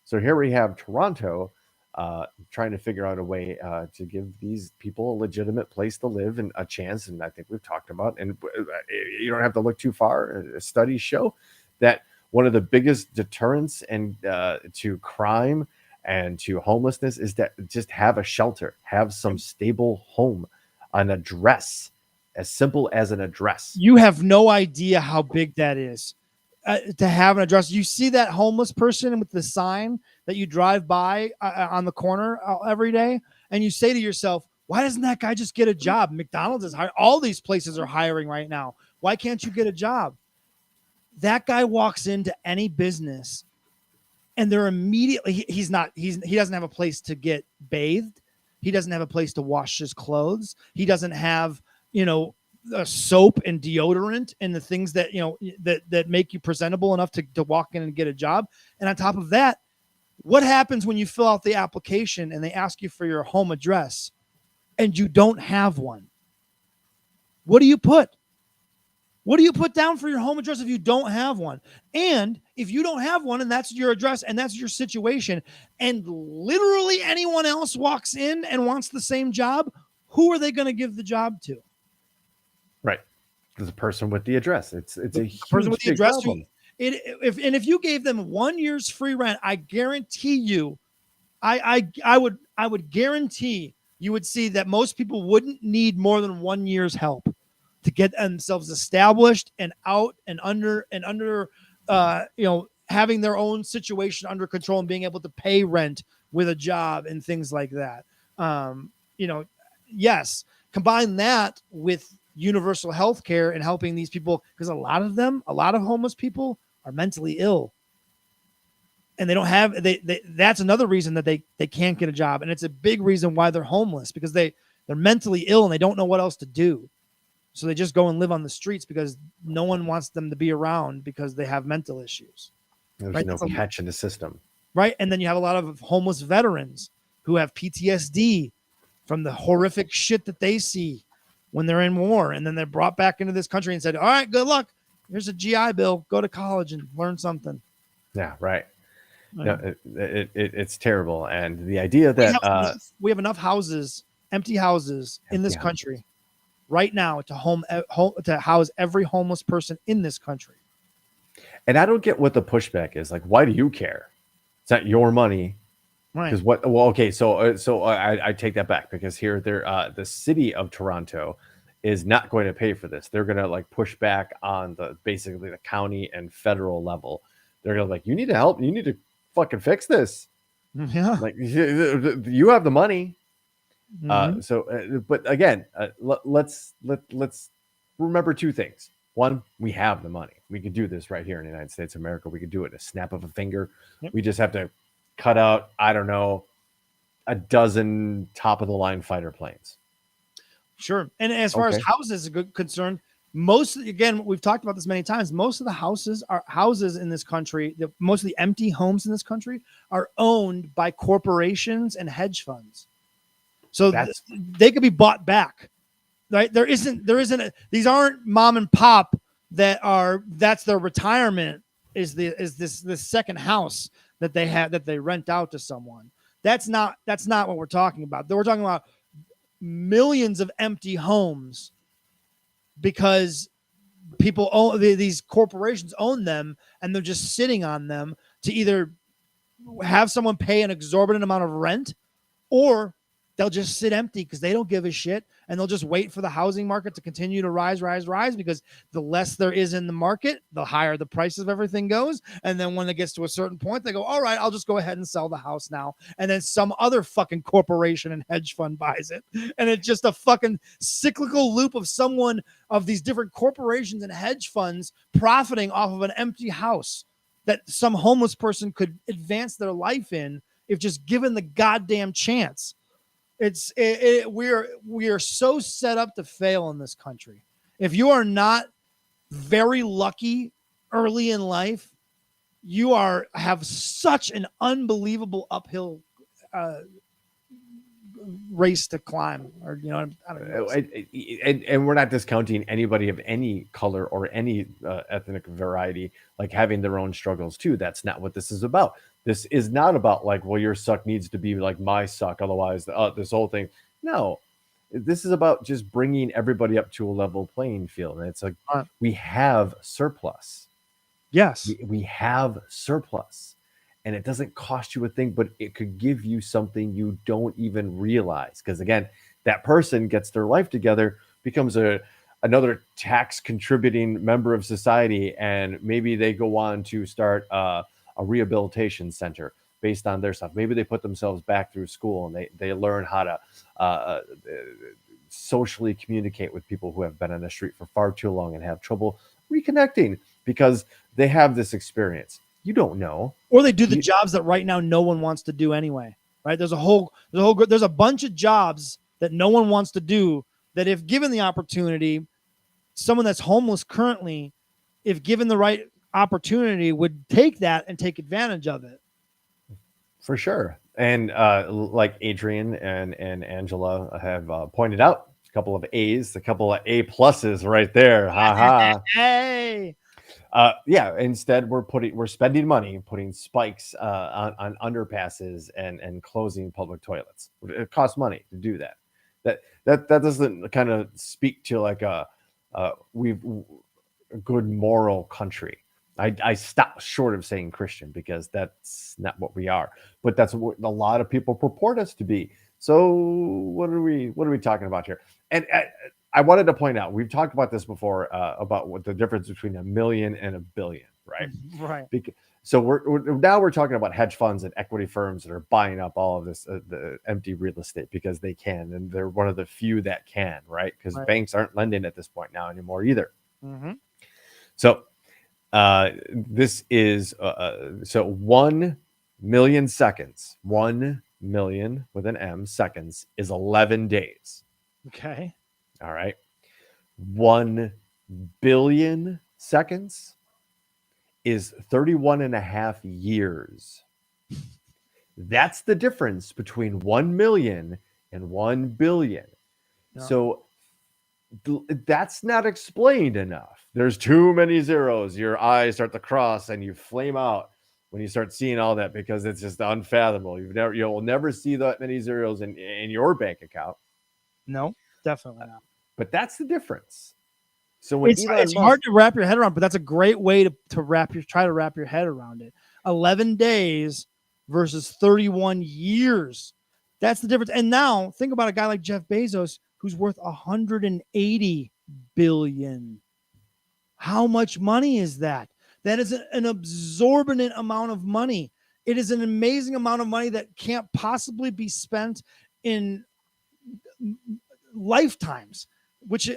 So here we have Toronto trying to figure out a way to give these people a legitimate place to live and a chance. And I think we've talked about, and you don't have to look too far. Studies show that one of the biggest deterrents and to crime and to homelessness is that just have a shelter, have some stable home, an address. As simple as an address. You have no idea how big that is to have an address. You see that homeless person with the sign that you drive by on the corner every day, and you say to yourself, why doesn't that guy just get a job? McDonald's is hiring. All these places are hiring right now. Why can't you get a job? That guy walks into any business and they're immediately, he doesn't have a place to get bathed. He doesn't have a place to wash his clothes. He doesn't have, soap and deodorant and the things that, that make you presentable enough to walk in and get a job. And on top of that, what happens when you fill out the application and they ask you for your home address and you don't have one? What do you put? What do you put down for your home address if you don't have one? And if you don't have one and that's your address and that's your situation, and literally anyone else walks in and wants the same job, who are they going to give the job to? Right. The person with the address. It's a huge Person with the address problem. If you gave them 1 year's free rent, I guarantee you, I would guarantee you would see that most people wouldn't need more than 1 year's help to get themselves established and out and under having their own situation under control and being able to pay rent with a job and things like that. Yes, combine that with universal health care and helping these people, because a lot of homeless people are mentally ill. And they don't have that's another reason that they can't get a job. And it's a big reason why they're homeless, because they're mentally ill and they don't know what else to do. So they just go and live on the streets because no one wants them to be around because they have mental issues. There's no catch in the system. Right. And then you have a lot of homeless veterans who have PTSD from the horrific shit that they see when they're in war. And then they're brought back into this country and said, all right, good luck. Here's a GI Bill. Go to college and learn something. Yeah, right. No, it's terrible. And the idea that we have enough houses, empty houses in this country right now to house every homeless person in this country. And I don't get what the pushback is. Like, why do you care? It's not your money. Right. Because what? Well, okay. So I take that back, because here the city of Toronto is not going to pay for this. They're going to like push back on basically the county and federal level. They're going to like, you need to help. You need to fucking fix this. Yeah. Like you have the money. Mm-hmm. But again, let's remember two things. One, we have the money. We can do this right here in the United States of America. We can do it in a snap of a finger. Yep. We just have to cut out, I don't know, a dozen top of the line fighter planes. Sure. And as far as houses are concerned, we've talked about this many times. Most of the houses in this country, most of the empty homes in this country are owned by corporations and hedge funds. So they could be bought back, right? These aren't mom and pop that's their retirement is this second house that they have, that they rent out to someone. That's not what we're talking about. We're talking about millions of empty homes because people own these corporations own them, and they're just sitting on them to either have someone pay an exorbitant amount of rent, or they'll just sit empty because they don't give a shit, and they'll just wait for the housing market to continue to rise, because the less there is in the market, the higher the price of everything goes. And then when it gets to a certain point, they go, all right, I'll just go ahead and sell the house now. And then some other fucking corporation and hedge fund buys it. And it's just a fucking cyclical loop of these different corporations and hedge funds profiting off of an empty house that some homeless person could advance their life in if just given the goddamn chance. We are so set up to fail in this country. If you are not very lucky early in life, you have such an unbelievable uphill race to climb. Or I don't know. And we're not discounting anybody of any color or any ethnic variety like having their own struggles too. That's not what this is about. This is not about like, well, your suck needs to be like my suck, otherwise this whole thing. No, this is about just bringing everybody up to a level playing field. And it's like, we have surplus. Yes, we have surplus, and it doesn't cost you a thing, but it could give you something you don't even realize. Because again, that person gets their life together, becomes another tax contributing member of society, and maybe they go on to start a rehabilitation center based on their stuff. Maybe they put themselves back through school, and they learn how to socially communicate with people who have been on the street for far too long and have trouble reconnecting because they have this experience. You don't know. Or they do the jobs that right now no one wants to do anyway, right? There's a bunch of jobs that no one wants to do that if given the opportunity, someone that's homeless currently, if given the right opportunity, would take that and take advantage of it. For sure. And like Adrian and Angela have pointed out, couple of A's, a couple of A pluses right there. Ha ha. Hey. Yeah. Instead, we're spending money putting spikes on underpasses and closing public toilets. It costs money to do that. That doesn't kind of speak to like a good moral country. I stop short of saying Christian because that's not what we are, but that's what a lot of people purport us to be. So what are we talking about here? And I wanted to point out, we've talked about this before about what the difference between a million and a billion, right? Right. So we're talking about hedge funds and equity firms that are buying up all of this the empty real estate because they can, and they're one of the few that can, right? Because banks aren't lending at this point now anymore either. Mm-hmm. So this is so 1 million seconds. 1 million with an M seconds is 11 days. Okay. All right. 1 billion seconds is 31 and a half years. That's the difference between 1 million and 1 billion. Yeah. So that's not explained enough. There's too many zeros. Your eyes start to cross and you flame out when you start seeing all that because it's just unfathomable. You'll never see that many zeros in your bank account. No, definitely not. But that's the difference. So when It's hard to wrap your head around, but that's a great way to try to wrap your head around it. 11 days versus 31 years. That's the difference. And now think about a guy like Jeff Bezos, who's worth 180 billion. How much money is that? That is an absorbent amount of money. It is an amazing amount of money that can't possibly be spent in lifetimes. Which,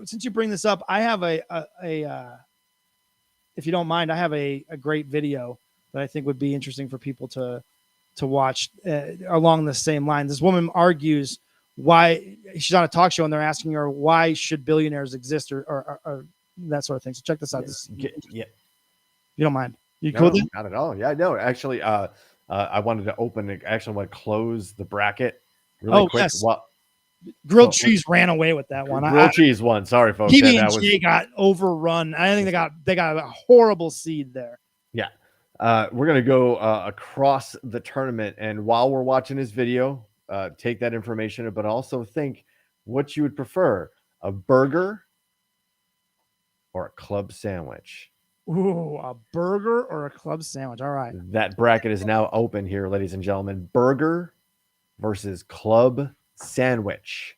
since you bring this up, I have if you don't mind, I have a great video that I think would be interesting for people to watch along the same line. This woman argues why she's on a talk show and they're asking her why should billionaires exist or that sort of thing. So check this out. Yeah. If you don't mind, cool? Not at all. Yeah, no, actually, I wanted to close the bracket really quick. Yes. Grilled cheese ran away with that one. Grilled cheese won. Sorry, folks. PB&J got overrun. I think they got a horrible seed there. Yeah. We're going to go across the tournament. And while we're watching this video, take that information, but also think what you would prefer, a burger or a club sandwich. Ooh, a burger or a club sandwich. All right. That bracket is now open here, ladies and gentlemen. Burger versus club sandwich.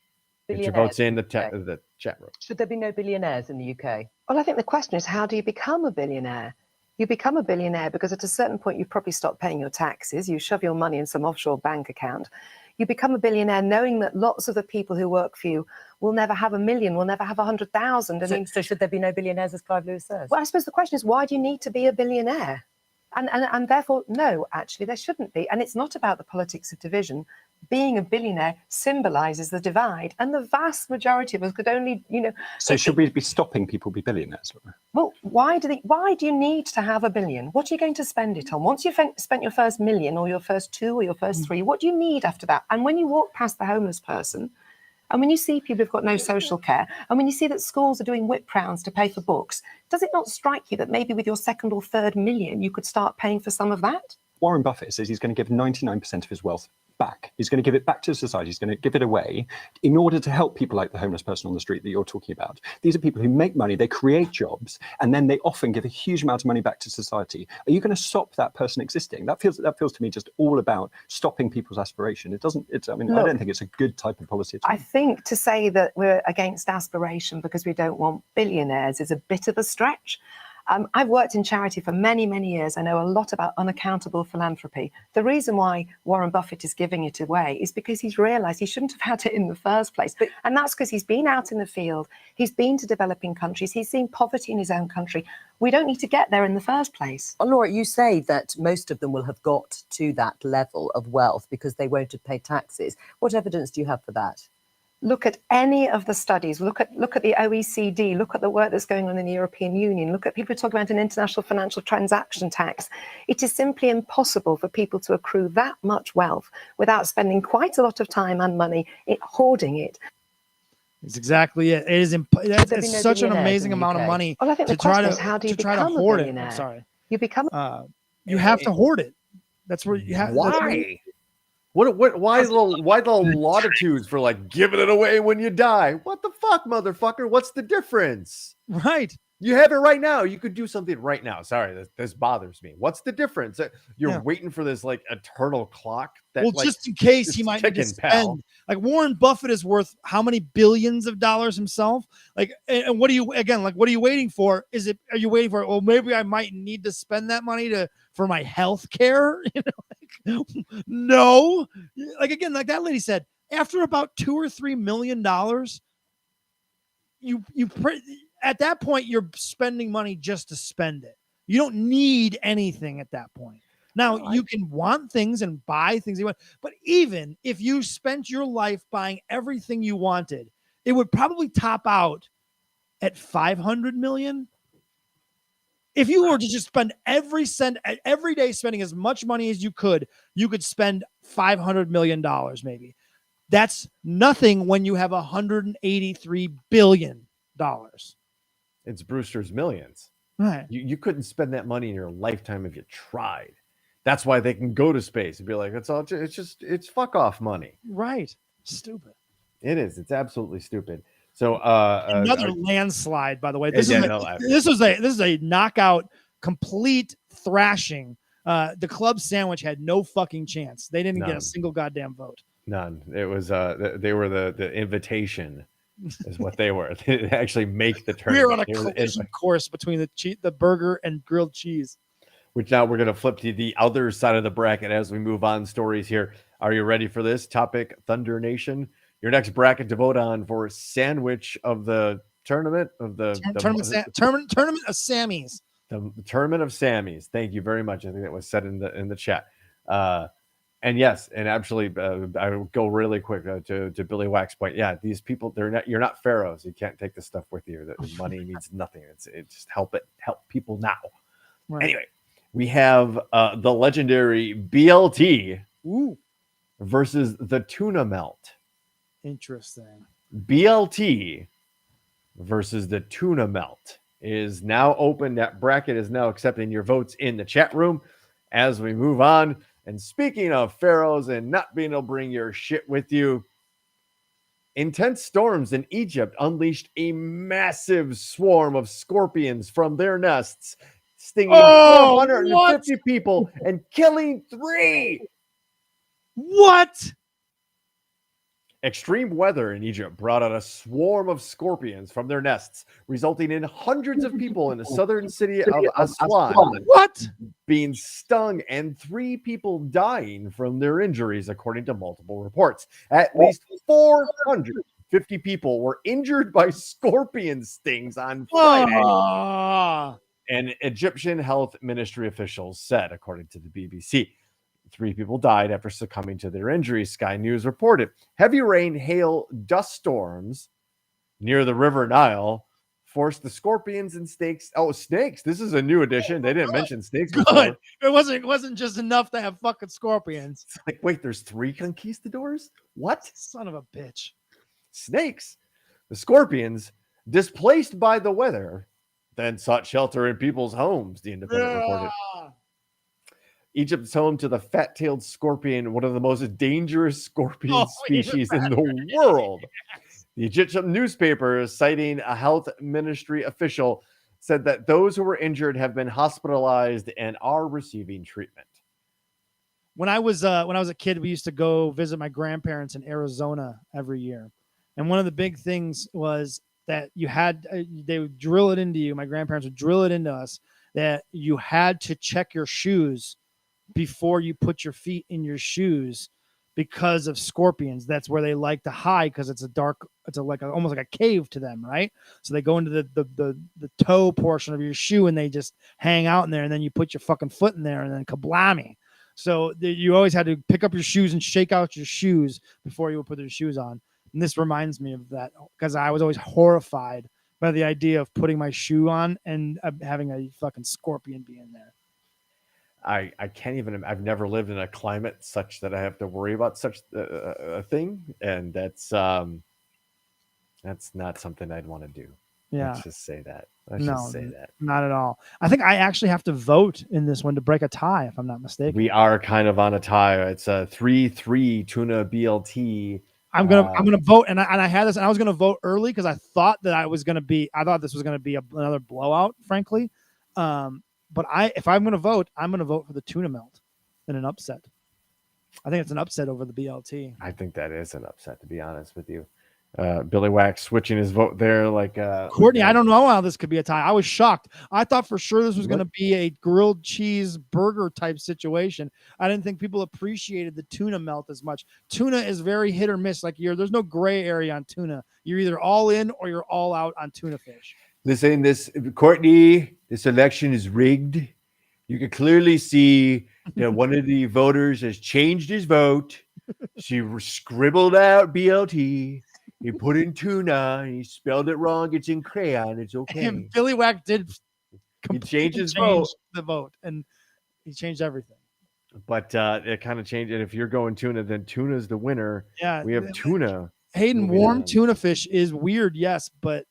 Get your votes in the chat room. Should there be no billionaires in the UK? Well, I think the question is, how do you become a billionaire? You become a billionaire because at a certain point, you probably stop paying your taxes. You shove your money in some offshore bank account. You become a billionaire knowing that lots of the people who work for you will never have 1 million, will never have 100,000. So should there be no billionaires, as Clive Lewis says? Well, I suppose the question is, why do you need to be a billionaire? And therefore, no, actually, there shouldn't be. And it's not about the politics of division. Being a billionaire symbolizes the divide. And the vast majority of us could only, So should we be stopping people be billionaires? Well, why do you need to have 1 billion? What are you going to spend it on? Once you've spent your first million or your first 2 or your first 3, what do you need after that? And when you walk past the homeless person, and when you see people who've got no social care, and when you see that schools are doing whip rounds to pay for books, does it not strike you that maybe with your 2nd or 3rd million, you could start paying for some of that? Warren Buffett says he's going to give 99% of his wealth back. He's going to give it back to society. He's going to give it away in order to help people like the homeless person on the street that you're talking about. These are people who make money, they create jobs, and then they often give a huge amount of money back to society. Are you going to stop that person existing? That feels to me just all about stopping people's aspiration. I don't think it's a good type of policy at all. I think to say that we're against aspiration because we don't want billionaires is a bit of a stretch. I've worked in charity for many, many years. I know a lot about unaccountable philanthropy. The reason why Warren Buffett is giving it away is because he's realized he shouldn't have had it in the first place. And that's because he's been out in the field. He's been to developing countries. He's seen poverty in his own country. We don't need to get there in the first place. Well, Laura, you say that most of them will have got to that level of wealth because they won't have paid taxes. What evidence do you have for that? Look at any of the studies, look at the OECD, look at the work that's going on in the European Union, look at people talking about an international financial transaction tax. It is simply impossible for people to accrue that much wealth without spending quite a lot of time and money hoarding it. It's exactly it. It is there be it's no such an billionaires amazing in the amount of UK? money Well, I think to the try question to is, how do you to try to become a hoard it. I'm billionaire? sorry. You become You have to hoard it. That's where you have. that's where you- Why? Why the latitudes for like giving it away when you die? What the fuck, motherfucker? What's the difference? right. You have it right now. You could do something right now. Sorry, this bothers me. What's the difference? You're Yeah. waiting for this like eternal clock that Well, like just in case he it's might need to ticking, spend. pal. Like Warren Buffett is worth how many billions of dollars himself? Like, and what are you again? Like, what are you waiting for? Are you waiting for? Well, maybe I might need to spend that money for my health care. No. Like again, like that lady said, after about $2 or $3 million, at that point you're spending money just to spend it. You don't need anything at that point. Now you can want things and buy things you want, but even if you spent your life buying everything you wanted, it would probably top out at 500 million. If you were to just spend every cent every day, spending as much money as you could spend $500 million maybe. That's nothing when you have $183 billion. It's Brewster's Millions. Right. You couldn't spend that money in your lifetime if you tried. That's why they can go to space and be like, it's fuck off money. Right. Stupid. It is. It's absolutely stupid. So Another landslide, by the way. This yeah, is a knockout, complete thrashing. The club sandwich had no fucking chance. They didn't get a single goddamn vote. None. It was they were the invitation is what they were. They actually make the tournament. We're on a collision course between the burger and grilled cheese. Which now we're going to flip to the other side of the bracket as we move on stories here. Are you ready for this topic, Thunder Nation? Your next bracket to vote on for sandwich of the tournament of the tournament of Sammys. The tournament of Sammys. Thank you very much. I think that was said in the chat. And yes, and actually, I will go really quick to Billy Wack's point. Yeah, these people, you're not pharaohs. You can't take this stuff with you. The money means nothing. It just help people now. Right. Anyway, we have the legendary BLT versus the tuna melt. Interesting. BLT versus the tuna melt is now open. That bracket is now accepting your votes in the chat room as we move on. And speaking of pharaohs and not being able to bring your shit with you, intense storms in Egypt unleashed a massive swarm of scorpions from their nests, stinging 450 people and killing 3. What? Extreme weather in Egypt brought out a swarm of scorpions from their nests, resulting in hundreds of people in the southern city of Aswan being stung and 3 people dying from their injuries, according to multiple reports. At least 450 people were injured by scorpion stings on Friday. And Egyptian health ministry officials said, according to the BBC. 3 people died after succumbing to their injuries, Sky News reported. Heavy rain, hail, dust storms near the River Nile forced the scorpions and snakes. Oh, snakes. This is a new addition. They didn't mention snakes before. It wasn't just enough to have fucking scorpions. It's like, wait, there's 3 conquistadors? What? Son of a bitch. Snakes. The scorpions, displaced by the weather, then sought shelter in people's homes, the Independent reported. Egypt's home to the fat-tailed scorpion, one of the most dangerous scorpion species in the world. The Egyptian newspaper, citing a health ministry official, said that those who were injured have been hospitalized and are receiving treatment. When I was a kid, we used to go visit my grandparents in Arizona every year, and one of the big things was that they would drill it into you. My grandparents would drill it into us that you had to check your shoes before you put your feet in your shoes because of scorpions. That's where they like to hide, because it's almost like a cave to them, right? So they go into the toe portion of your shoe and they just hang out in there, and then you put your fucking foot in there and then kablami. So you always had to pick up your shoes and shake out your shoes before you would put your shoes on. And this reminds me of that, because I was always horrified by the idea of putting my shoe on and having a fucking scorpion be in there. I can't even. I've never lived in a climate such that I have to worry about such a thing, and that's That's not something I'd want to do. Yeah. Let's just say that. Let's No, just say that. not at all. I think I actually have to vote in this one to break a tie, if I'm not mistaken. We are kind of on a tie. It's a 3-3 tuna BLT. I'm gonna vote, and I had this, and I was gonna vote early because I thought that I thought this was gonna be another blowout, frankly. But if I'm gonna vote, I'm gonna vote for the tuna melt in an upset. I think it's an upset over the BLT. I think that is an upset, to be honest with you. Billy Wax switching his vote there, Courtney, I don't know how this could be a tie. I was shocked. I thought for sure this was going to be a grilled cheese burger type situation. I didn't think people appreciated the tuna melt as much. Tuna is very hit or miss. There's no gray area on tuna. You're either all in or you're all out on tuna fish. Courtney, this election is rigged. You can clearly see that one of the voters has changed his vote. She scribbled out BLT. He put in tuna and he spelled it wrong. It's in crayon. It's okay. And Billy Wack did change the vote, and he changed everything. But it kind of changed. And if you're going tuna, then tuna's the winner. Yeah, we have tuna. Hayden, warm tuna fish is weird, yes, but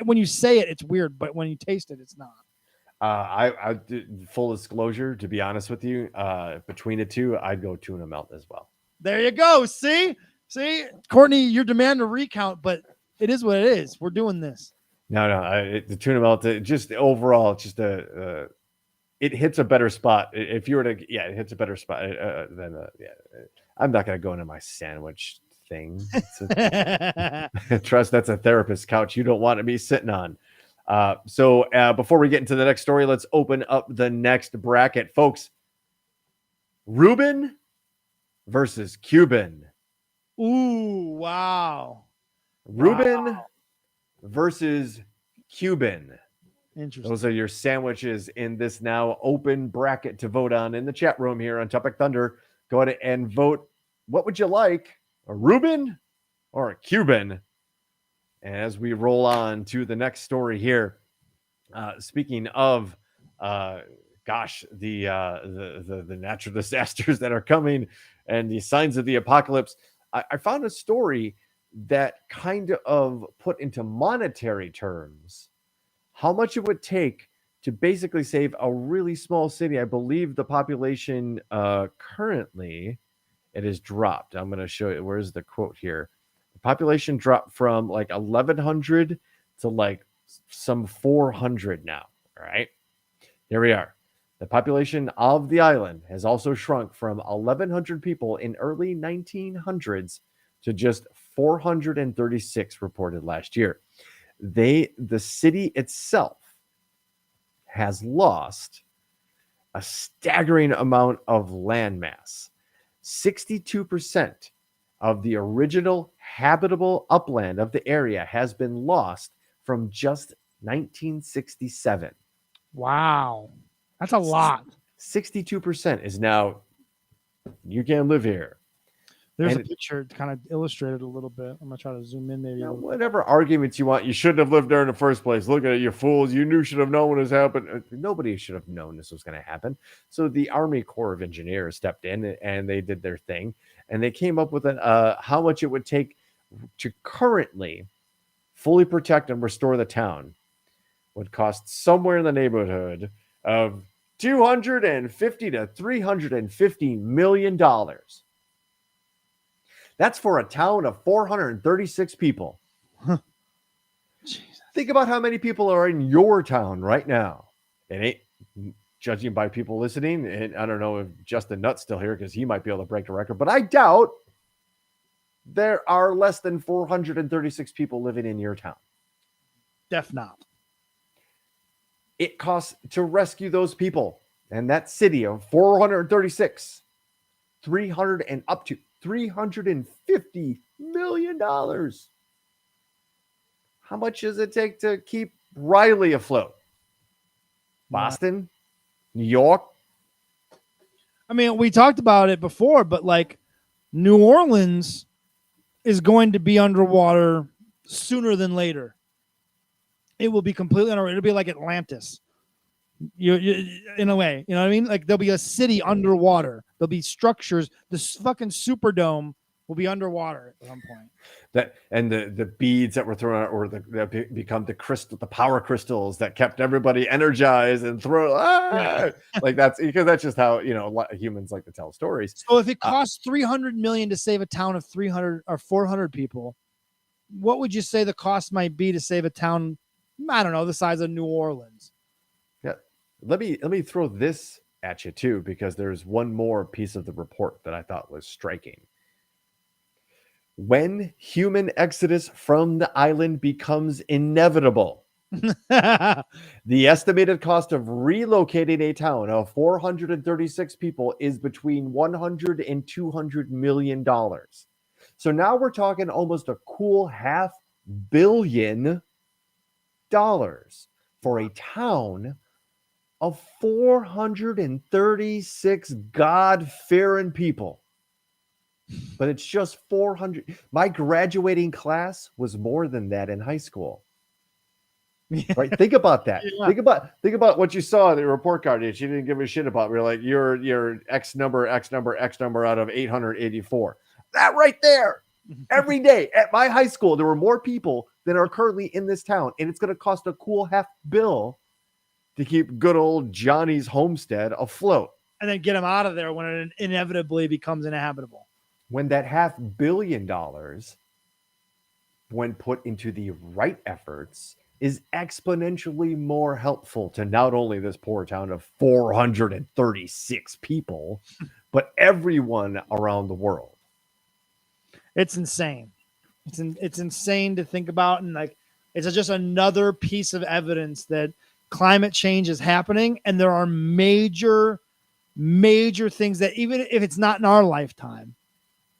when you say it, it's weird. But when you taste it, it's not. I full disclosure, to be honest with you, between the two, I'd go tuna melt as well. There you go. See, Courtney, you're demanding a recount, but it is what it is. We're doing this. No, the tuna melt, just overall, just it hits a better spot. If you were to, it hits a better spot than I'm not gonna go into my sandwich thing. Trust, that's a therapist couch you don't want to be sitting on. So before we get into the next story, let's open up the next bracket, folks. Reuben versus Cuban. Ooh, wow. Reuben versus Cuban. Interesting. Those are your sandwiches in this now open bracket to vote on in the chat room here on Topic Thunder. Go ahead and vote. What would you like? A Reuben or a Cuban? As we roll on to the next story here, speaking of, the natural disasters that are coming and the signs of the apocalypse, I found a story that kind of put into monetary terms how much it would take to basically save a really small city. I believe the population currently, it has dropped. I'm going to show you. Where's the quote here? The population dropped from 1,100 to some 400 now. All right. Here we are. The population of the island has also shrunk from 1,100 people in early 1900s to just 436 reported last year. The city itself has lost a staggering amount of landmass. 62% of the original habitable upland of the area has been lost from just 1967. Wow. That's a lot. 62% is now, you can't live here. There's a picture to kind of illustrate it a little bit. I'm going to try to zoom in maybe. Whatever arguments you want, you shouldn't have lived there in the first place. Look at it, you fools. You should have known what has happened. Nobody should have known this was going to happen. So the Army Corps of Engineers stepped in and they did their thing. And they came up with how much it would take to currently fully protect and restore the town. Would cost somewhere in the neighborhood of $250 to $350 million. That's for a town of 436 people. Huh. Think about how many people are in your town right now. It ain't, judging by people listening, and I don't know if Justin Nutt's still here because he might be able to break the record, but I doubt there are less than 436 people living in your town. Def not. It costs to rescue those people and that city of 436, up to $350 million. How much does it take to keep Riley afloat? Boston, New York. I mean, we talked about it before, but New Orleans is going to be underwater sooner than later. It will be completely underwater. It'll be like Atlantis. You in a way, you know what I mean? There'll be a city underwater. There'll be structures. This fucking Superdome will be underwater at some point. That and the beads that were thrown out, or that become the power crystals that kept everybody energized and like that's because that's just how humans like to tell stories. So if it costs $300 million to save a town of 300 or 400 people, what would you say the cost might be to save a town, I don't know, the size of New Orleans? Yeah, let me throw this at you too, because there's one more piece of the report that I thought was striking. When human exodus from the island becomes inevitable, the estimated cost of relocating a town of 436 people is between $100 and $200 million. So now we're talking almost a cool $500 million for a town of 436 God-fearing people. But it's just 400. My graduating class was more than that in high school. Right? Think about that. Yeah. Think about what you saw in the report card. She didn't give a shit about. We're like, you're X number out of 884. That right there. Every day at my high school, there were more people than are currently in this town, and it's going to cost a cool $500 million to keep good old Johnny's homestead afloat. And then get them out of there when it inevitably becomes inhabitable. When that $500 million, when put into the right efforts, is exponentially more helpful to not only this poor town of 436 people, but everyone around the world. It's insane. It's insane to think about, and like it's just another piece of evidence that climate change is happening, and there are major things that even if it's not in our lifetime,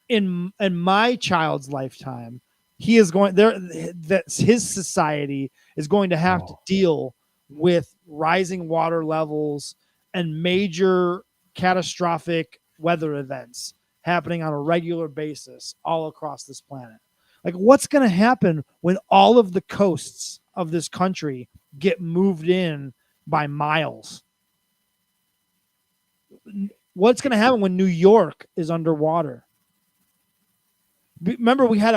in my child's lifetime, he is going there. That his society is going to have to deal with rising water levels and major catastrophic weather events happening on a regular basis all across this planet. Like, what's going to happen when all of the coasts of this country get moved in by miles? What's going to happen when New York is underwater? Remember, they had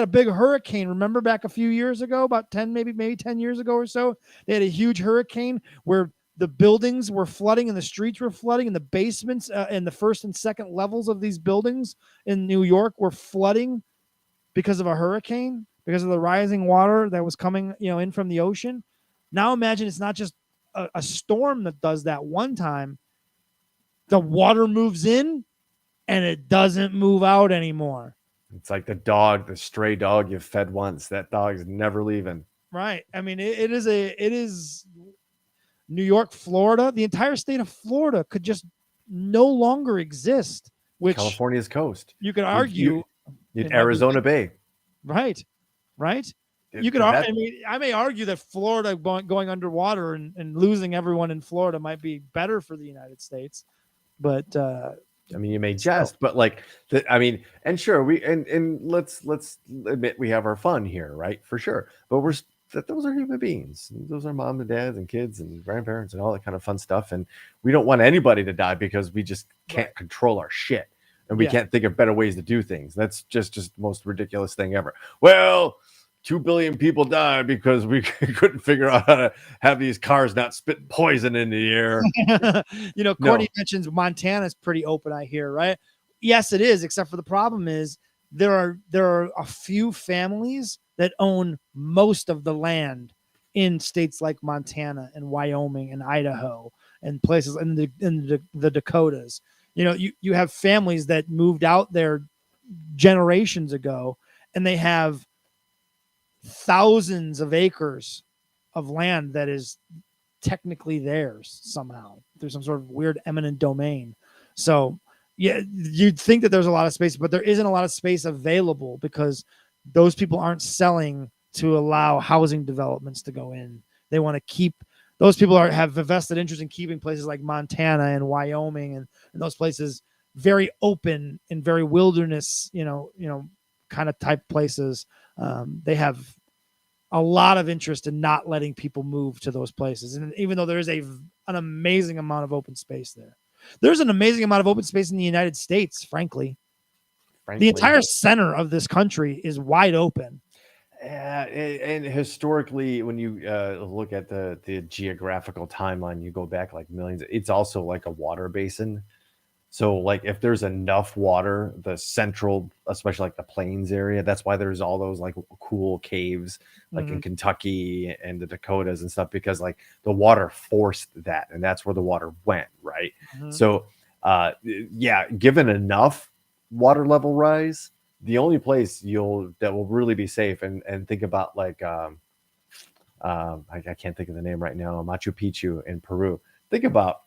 a big hurricane. Remember back a few years ago, about 10, maybe 10 years ago or so, they had a huge hurricane where the buildings were flooding and the streets were flooding and the basements and the first and second levels of these buildings in New York were flooding because of a hurricane, because of the rising water that was coming, in from the ocean. Now imagine it's not just a storm that does that one time. The water moves in and it doesn't move out anymore. It's like the stray dog you fed once. That dog's never leaving. Right. I mean, it is New York, Florida. The entire state of Florida could just no longer exist. Which California's coast. You could argue. Arizona Bay. Right. You could argue. I mean, I may argue that Florida going underwater and losing everyone in Florida might be better for the United States, but. I mean, you may jest, but and sure, let's admit we have our fun here, right? For sure. But those are human beings. Those are mom and dads and kids and grandparents and all that kind of fun stuff. And we don't want anybody to die because we just can't control our shit. And we can't think of better ways to do things. That's just the most ridiculous thing ever. Well, 2 billion people died because we couldn't figure out how to have these cars not spit poison in the air. Courtney mentions Montana's pretty open, I hear, right? Yes, it is, except for the problem is there are a few families that own most of the land in states like Montana and Wyoming and Idaho and places in the Dakotas. You have families that moved out there generations ago, and they have thousands of acres of land that is technically theirs somehow through some sort of weird eminent domain. So yeah, you'd think that there's a lot of space, but there isn't a lot of space available because those people aren't selling to allow housing developments to go in. They want to keep those people have a vested interest in keeping places like Montana and Wyoming and those places very open and very wilderness, kind of type places. They have a lot of interest in not letting people move to those places. And even though there is an amazing amount of open space there, there's an amazing amount of open space in the United States, frankly. frankly. entire center of this country is wide open. And historically, when you look at the geographical timeline, you go back like millions. It's also like a water basin. So, like, if there's enough water, the central, especially like the plains area, that's why there's all those like cool caves, like in Kentucky and the Dakotas and stuff, because like the water forced that, and that's where the water went, right? So, yeah, given enough water level rise, the only place that will really be safe, and think about like I can't think of the name right now, Machu Picchu in Peru. Think about,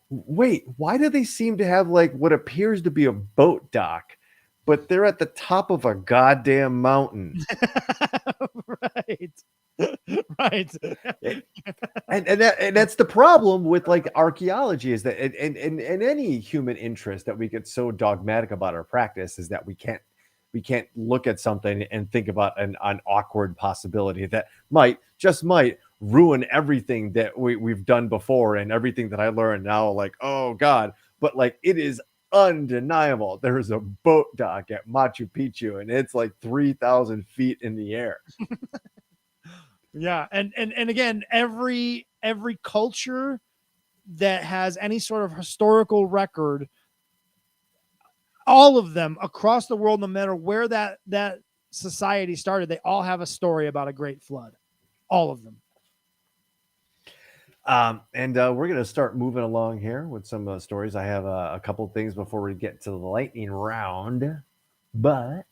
wait, why do they seem to have like what appears to be a boat dock, but they're at the top of a goddamn mountain? Right. Right. and that's the problem with like archaeology, is that and any human interest that we get so dogmatic about our practice is that we can't look at something and think about an awkward possibility that might ruin everything that we've done before and everything that I learned now. Like, oh God, but like it is undeniable. There's a boat dock at Machu Picchu, and it's like 3,000 feet in the air. Yeah, and again, every culture that has any sort of historical record, all of them across the world, no matter where that society started, they all have a story about a great flood. All of them. And we're going to start moving along here with some stories. I have a couple things before we get to the lightning round, but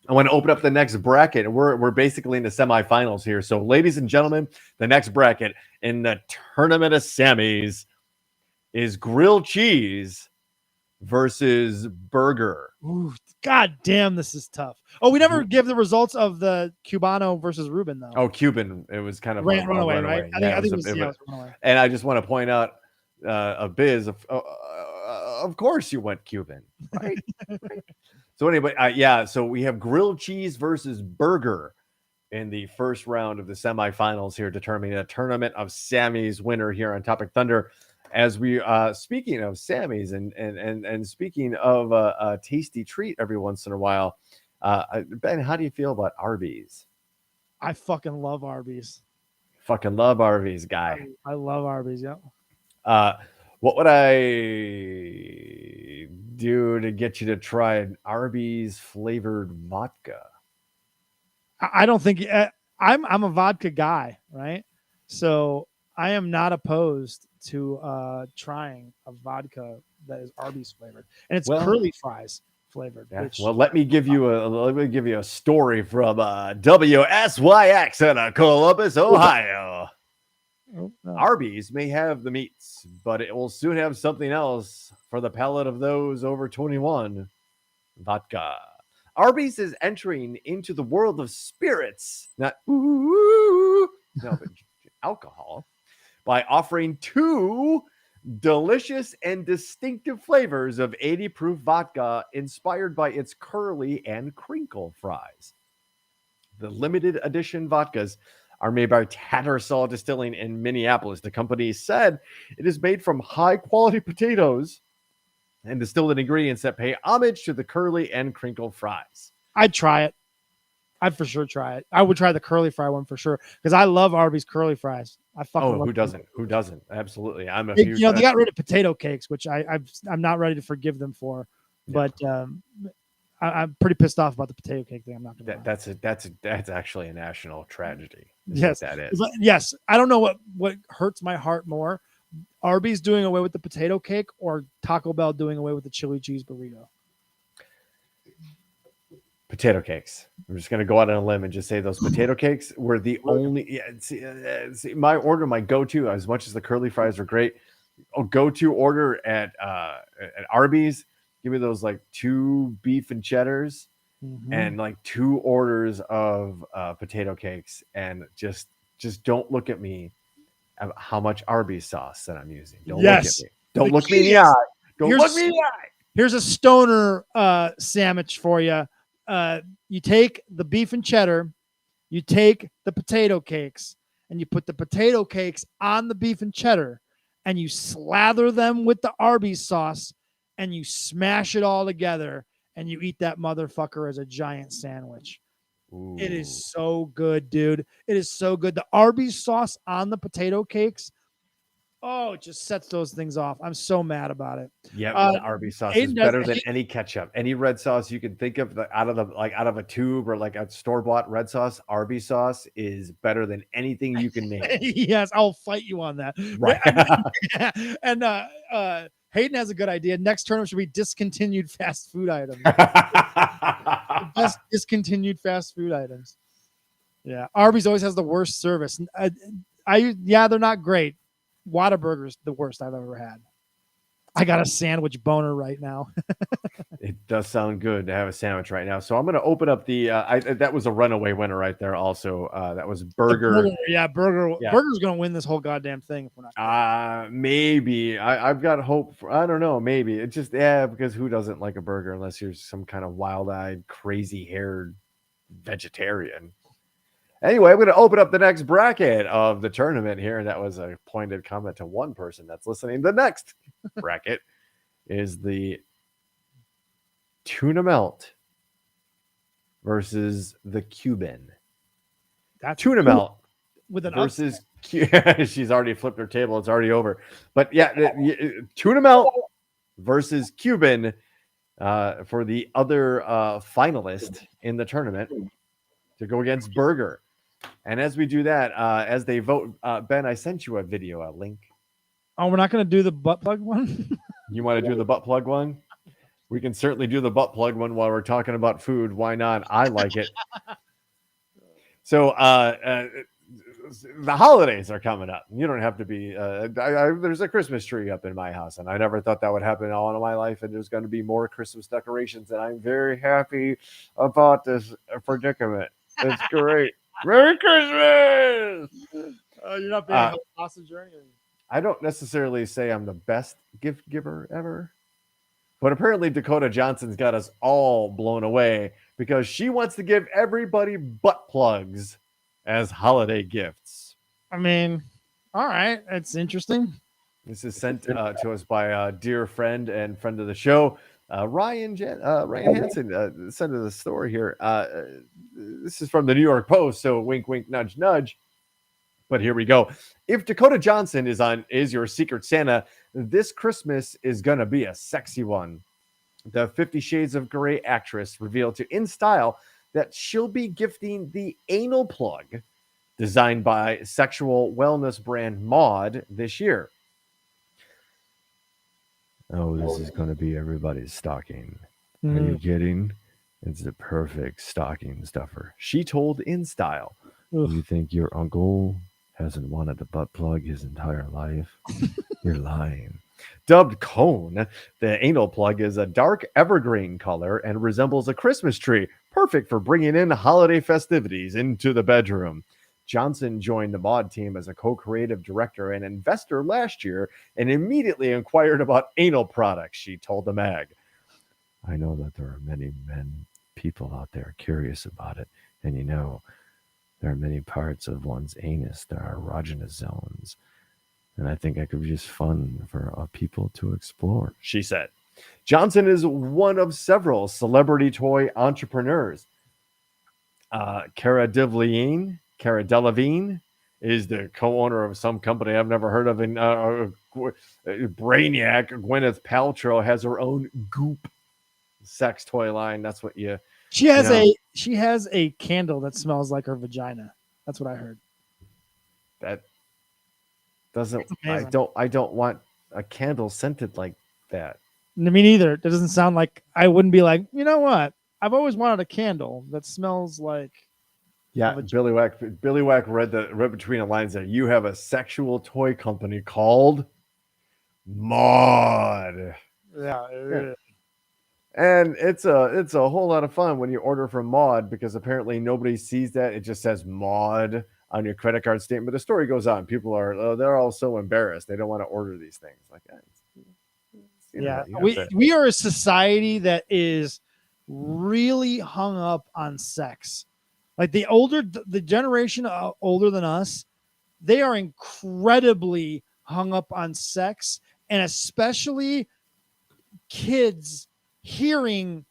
I want to open up the next bracket. We're basically in the semifinals here. So, ladies and gentlemen, the next bracket in the Tournament of Sammys is grilled cheese versus burger. Ooh, God damn, this is tough. Oh, we never give the results of the Cubano versus Ruben, though. Oh, Cuban. It was kind of run away, right? I think it was runaway. And I just want to point out a biz. Of course, you went Cuban, right? So anyway, yeah. So we have grilled cheese versus burger in the first round of the semifinals here, determining a Tournament of Sammys winner here on Topic Thunder. As we speaking of Sammys and speaking of a tasty treat every once in a while, Ben, how do you feel about Arby's? I fucking love Arby's. Fucking love Arby's, guy. I love Arby's. Yeah. What would I do to get you to try an Arby's flavored vodka? I don't think I'm a vodka guy, right? So I am not opposed to trying a vodka that is Arby's flavored, and it's curly fries flavored. Yeah. Which, well, let me give you a story from WSYX in Columbus, Ohio. oh, no. Arby's may have the meats, but it will soon have something else for the palate of those over 21. Vodka. Arby's is entering into the world of spirits, but alcohol, by offering two delicious and distinctive flavors of 80 proof vodka inspired by its curly and crinkle fries. The limited edition vodkas are made by Tattersall Distilling in Minneapolis. The company said it is made from high quality potatoes and distilled ingredients that pay homage to the curly and crinkle fries. I'd try it. I'd for sure try it. I would try the curly fry one for sure because I love Arby's curly fries. I fucking love who them. doesn't? Who doesn't? Absolutely. I'm a They, huge. they got rid of potato cakes, which I'm not ready to forgive them for. But I'm pretty pissed off about the potato cake thing. I'm not gonna. That's actually a national tragedy. Yes, that is. Yes, I don't know what hurts my heart more: Arby's doing away with the potato cake, or Taco Bell doing away with the chili cheese burrito. Potato cakes. I'm just going to go out on a limb and just say those potato cakes were the only. Yeah, see, my go-to, as much as the curly fries are great, go-to order at Arby's. Give me those like 2 beef and cheddars and like 2 orders of potato cakes, and just don't look at me at how much Arby's sauce that I'm using. Don't look at me. Don't look me in the eye. Don't look me in the eye. Here's a stoner sandwich for you. You take the beef and cheddar, you take the potato cakes, and you put the potato cakes on the beef and cheddar, and you slather them with the Arby's sauce, and you smash it all together, and you eat that motherfucker as a giant sandwich. It Ooh. is so good, dude. It is so good. The Arby's sauce on the potato cakes, oh, it just sets those things off. I'm so mad about it. Yeah, the Arby's sauce is Aiden does- better than any ketchup. Any red sauce you can think of, out of a tube or like a store bought red sauce. Arby's sauce is better than anything you can name. Yes, I'll fight you on that. Right. And Hayden has a good idea. Next tournament should be discontinued fast food items. Best discontinued fast food items. Yeah, Arby's always has the worst service. They're not great. Whataburger's the worst I've ever had. I got a sandwich boner right now. It does sound good to have a sandwich right now. So I'm going to open up the. That was a runaway winner right there. Also, that was burger. Yeah, burger. Yeah. Burger's gonna win this whole goddamn thing if we're not. Maybe I've got hope for. I don't know. Maybe it just because who doesn't like a burger unless you're some kind of wild-eyed, crazy-haired vegetarian. Anyway, I'm going to open up the next bracket of the tournament here, and that was a pointed comment to one person that's listening. The next bracket is the tuna melt versus the Cuban. That's Tuna melt with an versus she's already flipped her table. It's already over. But yeah, tuna melt versus Cuban for the other finalist in the tournament to go against burger. And as we do that, as they vote, Ben, I sent you a video, a link. Oh, we're not going to do the butt plug one? You want to do the butt plug one? We can certainly do the butt plug one while we're talking about food. Why not? I like it. So the holidays are coming up. You don't have to be. There's a Christmas tree up in my house, and I never thought that would happen all in my life. And there's going to be more Christmas decorations, and I'm very happy about this predicament. It's great. Merry Christmas! You're not being held hostage or anything. I don't necessarily say I'm the best gift giver ever, but apparently Dakota Johnson's got us all blown away because she wants to give everybody butt plugs as holiday gifts. I mean, all right. That's interesting. This is sent to us by a dear friend and friend of the show, Ryan Hansen. Sent us the story here. This is from the New York Post, so wink, wink, nudge, nudge. But here we go. If Dakota Johnson is your Secret Santa, this Christmas is going to be a sexy one. The 50 Shades of Grey actress revealed to InStyle that she'll be gifting the anal plug designed by sexual wellness brand Maud this year. Oh, this is going to be everybody's stocking. Are you kidding? It's the perfect stocking stuffer. She told InStyle, you think your uncle hasn't wanted a butt plug his entire life? You're lying. Dubbed Cone, the anal plug is a dark evergreen color and resembles a Christmas tree, perfect for bringing in holiday festivities into the bedroom. Johnson joined the Maud team as a co-creative director and investor last year and immediately inquired about anal products, she told the mag. I know that there are many people out there curious about it, and there are many parts of one's anus that are erogenous zones, and I think it could be just fun for people to explore, she said. Johnson is one of several celebrity toy entrepreneurs. Cara Delevingne is the co-owner of some company I've never heard of. And Brainiac Gwyneth Paltrow has her own Goop sex toy line. That's what She has a candle that smells like her vagina. That's what I heard. That doesn't. I don't want a candle scented like that. Me neither. It doesn't sound like I wouldn't be like, you know what? I've always wanted a candle that smells like. Yeah, Billy Wack read between the lines there. You have a sexual toy company called Maud. Yeah. And it's a whole lot of fun when you order from Maud because apparently nobody sees that. It just says Maud on your credit card statement. But the story goes on. People they're all so embarrassed. They don't want to order these things. Like, we are a society that is really hung up on sex. Like the generation older than us, they are incredibly hung up on sex, and especially kids hearing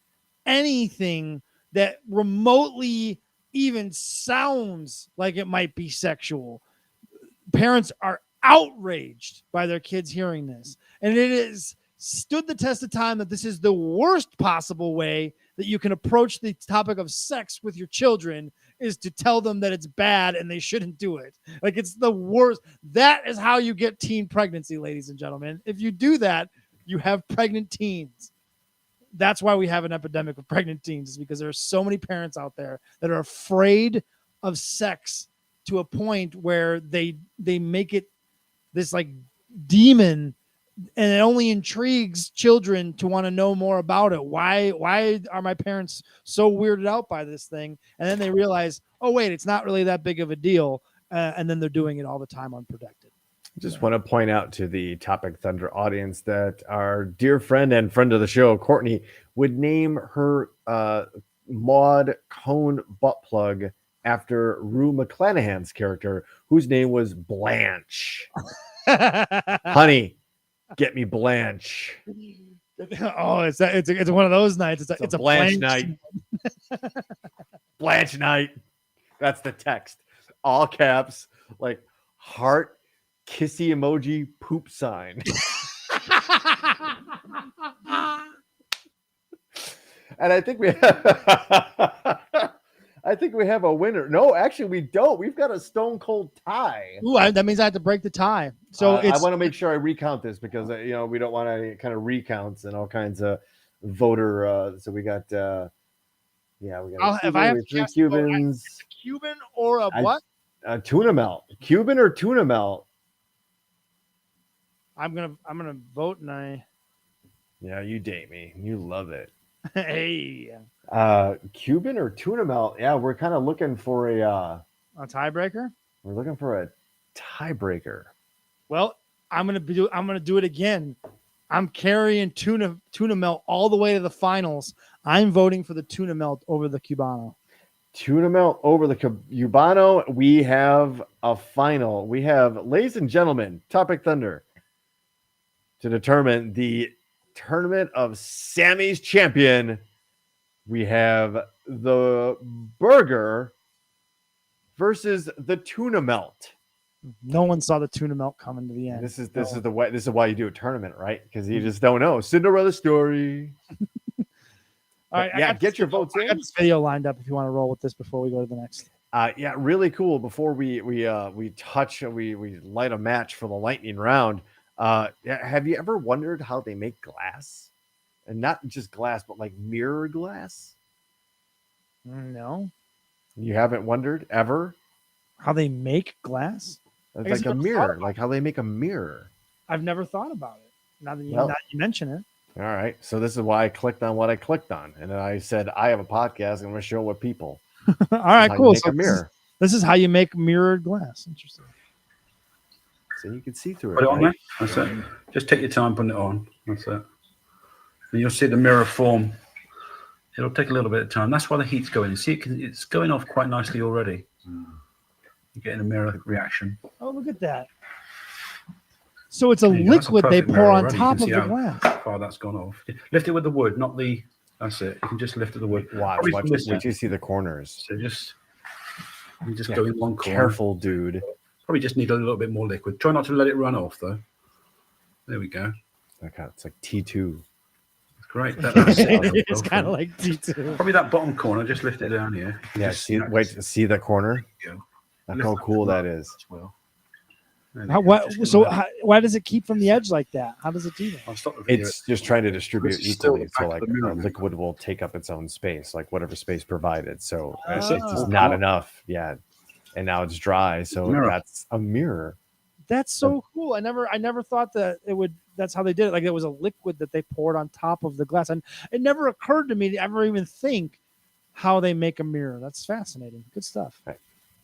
anything that remotely even sounds like it might be sexual, parents are outraged by their kids hearing this. And it has stood the test of time that this is the worst possible way that you can approach the topic of sex with your children, is to tell them that it's bad and they shouldn't do it. Like, it's the worst. That is how you get teen pregnancy, ladies and gentlemen. If you do that, you have pregnant teens. That's why we have an epidemic of pregnant teens, is because there are so many parents out there that are afraid of sex to a point where they make it this like demon, and it only intrigues children to want to know more about it. Why are my parents so weirded out by this thing? And then they realize, oh wait, it's not really that big of a deal, and then they're doing it all the time unprotected. Just want to point out to the Topic Thunder audience that our dear friend and friend of the show, Courtney, would name her Maud Cone butt plug after Rue McClanahan's character, whose name was Blanche. Honey, get me Blanche. Oh, it's one of those nights. It's a Blanche night. Blanche night. That's the text. All caps, like heart, kissy emoji, poop sign. And I think we have a winner. No, actually, we don't. We've got a stone cold tie. Ooh, that means I have to break the tie. So I want to make sure I recount this because we don't want any kind of recounts and all kinds of voter. So we got we got if I have three Cubans. It's a Cuban or a what? Tuna melt. Cuban or tuna melt? I'm gonna vote, and Yeah, you date me. You love it. hey, Cuban or tuna melt? Yeah, we're kind of looking for a tiebreaker. We're looking for a tiebreaker. Well, I'm gonna do it again. I'm carrying tuna melt all the way to the finals. I'm voting for the tuna melt over the Cubano. Tuna melt over the Cubano. We have a final. We have, ladies and gentlemen, Topic Thunder, to determine the Tournament of Sammy's champion. We have the burger versus the tuna melt. No one saw the tuna melt coming to the end. This is the way. This is why you do a tournament, right? Because you just don't know. Cinderella story. All right, yeah, get your votes in. I got this video lined up if you want to roll with this before we go to the next. Yeah, really cool. Before we light a match for the lightning round. Have you ever wondered how they make glass, and not just glass, but like mirror glass? No, you haven't wondered ever how they make glass. It's like a mirror, like how they make a mirror. I've never thought about it. Now that you mention it. All right. So this is why I clicked on what I clicked on. And then I said, I have a podcast. I'm going to show what people. All right, cool. So this is how you make mirrored glass. Interesting. So you can see through it. Put it on there. That's it. Just take your time putting it on. That's it. And you'll see the mirror form. It'll take a little bit of time. That's why the heat's going. You see, it's going off quite nicely already. You're getting a mirror reaction. Oh, look at that. So it's a liquid they pour on top of the glass. How far that's gone off. Lift it with the wood, not the. That's it. You can just lift it with the wood. Watch you see the corners. So you just go in one corner. Careful, dude. Probably just need a little bit more liquid. Try not to let it run off, though. There we go. Okay, it's like T2. That's great. It's kind of like T2. Probably that bottom corner. Just lift it down here. Yeah. See the corner. Look how cool that is. Well. Why does it keep from the edge like that? How does it do that? It's just trying to distribute equally. So like liquid will take up its own space, like whatever space provided. So it's just not enough. Yeah. And now it's dry. So that's a mirror. That's so cool. I never thought that that's how they did it. Like it was a liquid that they poured on top of the glass. And it never occurred to me to ever even think how they make a mirror. That's fascinating. Good stuff. Right.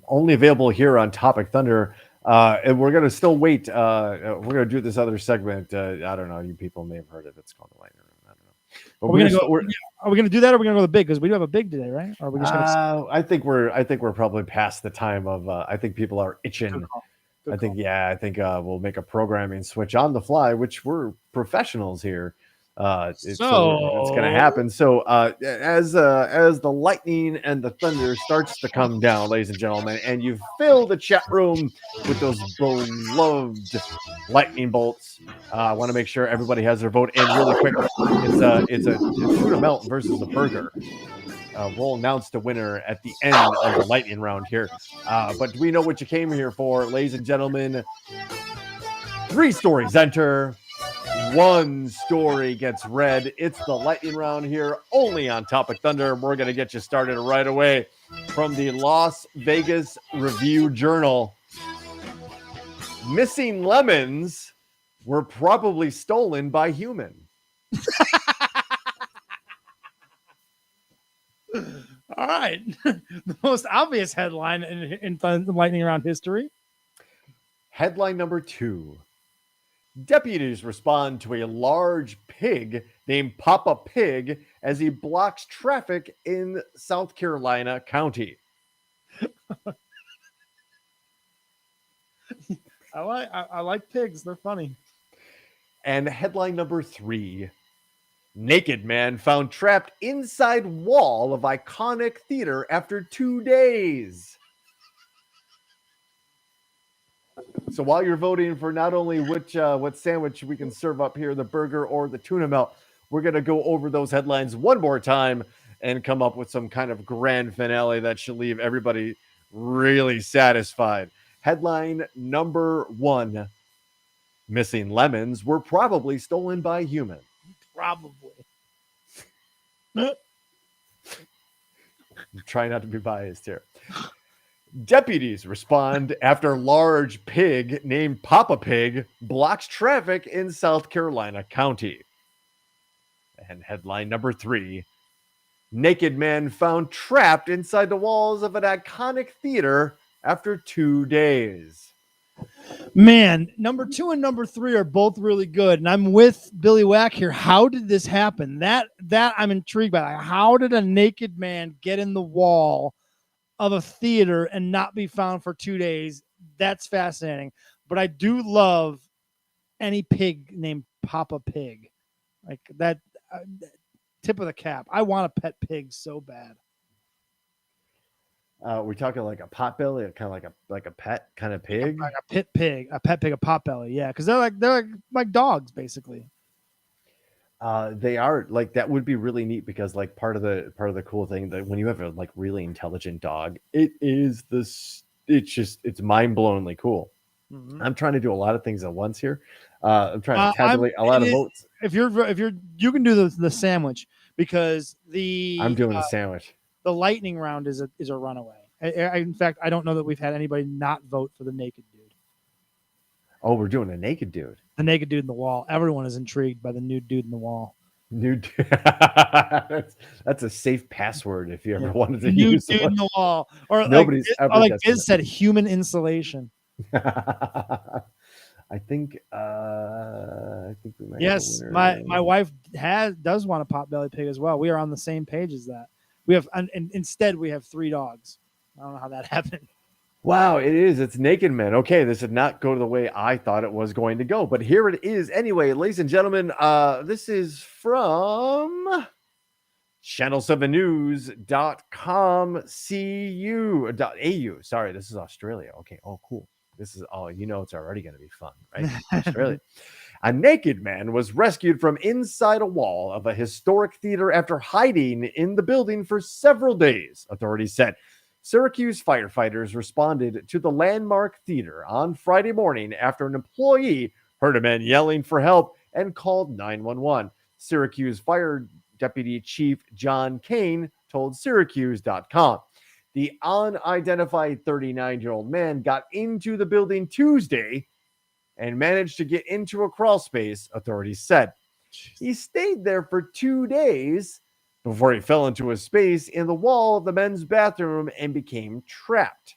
Only available here on Topic Thunder. And we're going to still wait. We're going to do this other segment. I don't know. You people may have heard of it. It's called the Lightning Room. I don't know. But are we going to do that, or are we going to go to the big? Because we do have a big today, right? Or are we just gonna... I think we're probably past the time of. I think people are itching. Good call. We'll make a programming switch on the fly, which we're professionals here. It's going to happen. So as the lightning and the thunder starts to come down, ladies and gentlemen, and you fill the chat room with those beloved lightning bolts, I want to make sure everybody has their vote in really quick. It's a tuna melt versus a burger. We'll announce the winner at the end of the lightning round here. But we know what you came here for, ladies and gentlemen. 3 stories enter. 1 story gets read. It's the lightning round here, only on Topic Thunder. We're going to get you started right away from the Las Vegas Review-Journal. Missing lemons were probably stolen by human. All right. The most obvious headline in lightning round history. Headline number 2. Deputies respond to a large pig named Papa Pig as he blocks traffic in South Carolina County. I like pigs. They're funny. And headline number 3. Naked man found trapped inside wall of iconic theater after 2 days. So while you're voting for not only what sandwich we can serve up here, the burger or the tuna melt, we're going to go over those headlines one more time and come up with some kind of grand finale that should leave everybody really satisfied. Headline number 1. Missing lemons were probably stolen by human. Probably. Try not to be biased here. Deputies respond after large pig named Papa Pig blocks traffic in South Carolina County. And headline number 3. Naked man found trapped inside the walls of an iconic theater after 2 days. Man, number 2 and number 3 are both really good. And I'm with Billy Wack here. How did this happen? That I'm intrigued by. How did a naked man get in the wall of a theater and not be found for 2 days? That's fascinating. But I do love any pig named Papa Pig. Like that tip of the cap. I want a pet pig so bad. We're talking like a potbelly, kind of like a pet kind of pig. Like a pet pig, a potbelly. Yeah, because they're like dogs basically. They are like, that would be really neat because like part of the cool thing that when you have a like really intelligent dog, it's mind-blowingly cool. Mm-hmm. I'm trying to do a lot of things at once here. I'm trying to tabulate a lot of votes. If you can do the sandwich because I'm doing the sandwich. The lightning round is a runaway. In fact, I don't know that we've had anybody not vote for the naked dude. Oh, we're doing a naked dude. The naked dude in the wall. Everyone is intrigued by the nude dude in the wall. Nude. That's a safe password if you ever wanted to use nude dude in the wall. Or nobody's ever. Or like Biz said, human insulation. I think we might. Yes, my wife does want a potbelly pig as well. We are on the same page as that. We have, and instead we have 3 dogs. I don't know how that happened. Wow, it is. It's naked men. Okay, this did not go the way I thought it was going to go, but here it is. Anyway, ladies and gentlemen, this is from channel7news.com cu.au. Sorry, this is Australia. Okay, oh, cool. This is it's already going to be fun, right? Australia. A naked man was rescued from inside a wall of a historic theater after hiding in the building for several days, authorities said. Syracuse firefighters responded to the landmark theater on Friday morning after an employee heard a man yelling for help and called 911. Syracuse Fire Deputy Chief John Kane told Syracuse.com. The unidentified 39-year-old man got into the building Tuesday and managed to get into a crawl space, authorities said. He stayed there for 2 days before he fell into a space in the wall of the men's bathroom and became trapped.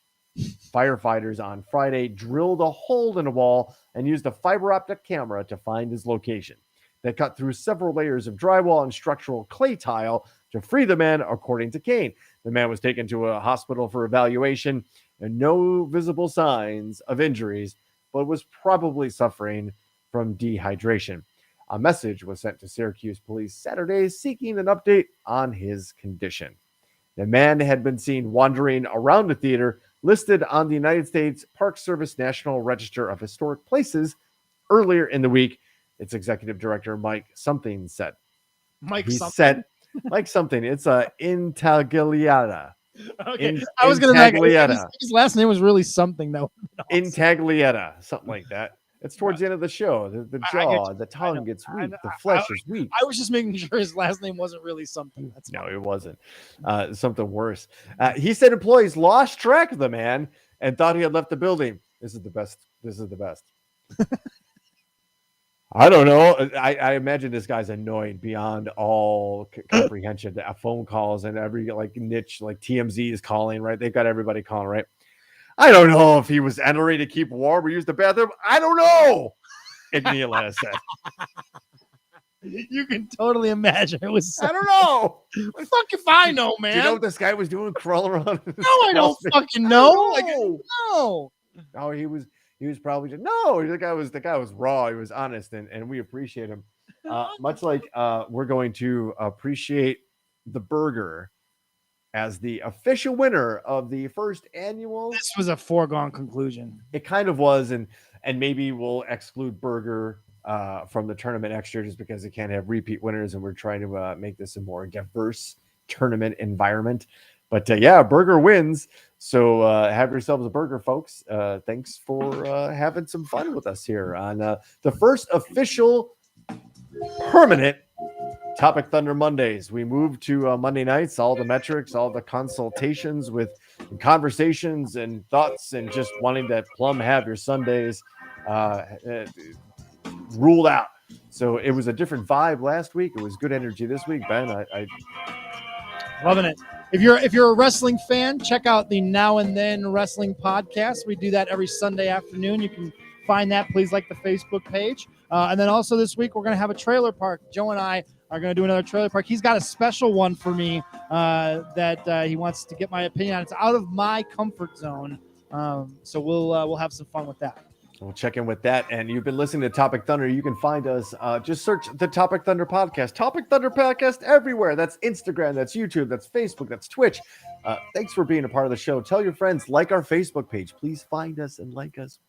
Firefighters on Friday drilled a hole in the wall and used a fiber optic camera to find his location. They cut through several layers of drywall and structural clay tile to free the man, according to Kane. The man was taken to a hospital for evaluation and no visible signs of injuries, but was probably suffering from dehydration. A message was sent to Syracuse police Saturday seeking an update on his condition. The man had been seen wandering around the theater listed on the United States Park Service National Register of Historic Places earlier in the week. Its executive director, Mike something, said. Mike He something. said, Mike something. It's a Intagliata. Okay, I was gonna Intagliata. his last name was really something though. Awesome. Intagliata, something like that. It's towards the end of the show. The I get jaw, you. the I tongue know. gets I weak. know. The flesh is weak. I was just making sure his last name wasn't really something. That's No, fine. it wasn't. Something worse. He said employees lost track of the man and thought he had left the building. This is the best. This is the best. I don't know. I imagine this guy's annoying beyond all comprehension. Phone calls and every like niche, like TMZ is calling, right? They've got everybody calling, right? I don't know if he was entering to keep warm or use the bathroom. I don't know. Ignila said. You can totally imagine it was. I don't know. Fuck if I know, man. Do you know what this guy was doing? Crawling around? No, I don't fucking know. Like, No. no. Oh, he was probably just no. The guy was raw. He was honest, and we appreciate him. Much like we're going to appreciate the burger as the official winner of the first annual. This was a foregone conclusion. It kind of was, and maybe we'll exclude burger from the tournament next year just because it can't have repeat winners, and we're trying to make this a more diverse tournament environment. But yeah, burger wins. So have yourselves a burger, folks. Thanks for having some fun with us here on the first official permanent Topic Thunder Mondays. We moved to Monday nights, all the metrics, all the consultations with conversations and thoughts and just wanting to have your Sundays ruled out. So it was a different vibe last week. It was good energy this week, Ben. I Loving it. If you're a wrestling fan, check out the Now and Then Wrestling Podcast. We do that every Sunday afternoon. You can find that. Please like the Facebook page. And then also this week, we're going to have a trailer park. Joe and I are going to do another trailer park. He's got a special one for me that he wants to get my opinion on. It's out of my comfort zone. So we'll have some fun with that. We'll check in with that. And you've been listening to Topic Thunder. You can find us. Just search the Topic Thunder Podcast. Topic Thunder Podcast everywhere. That's Instagram. That's YouTube. That's Facebook. That's Twitch. Thanks for being a part of the show. Tell your friends. Like our Facebook page. Please find us and like us.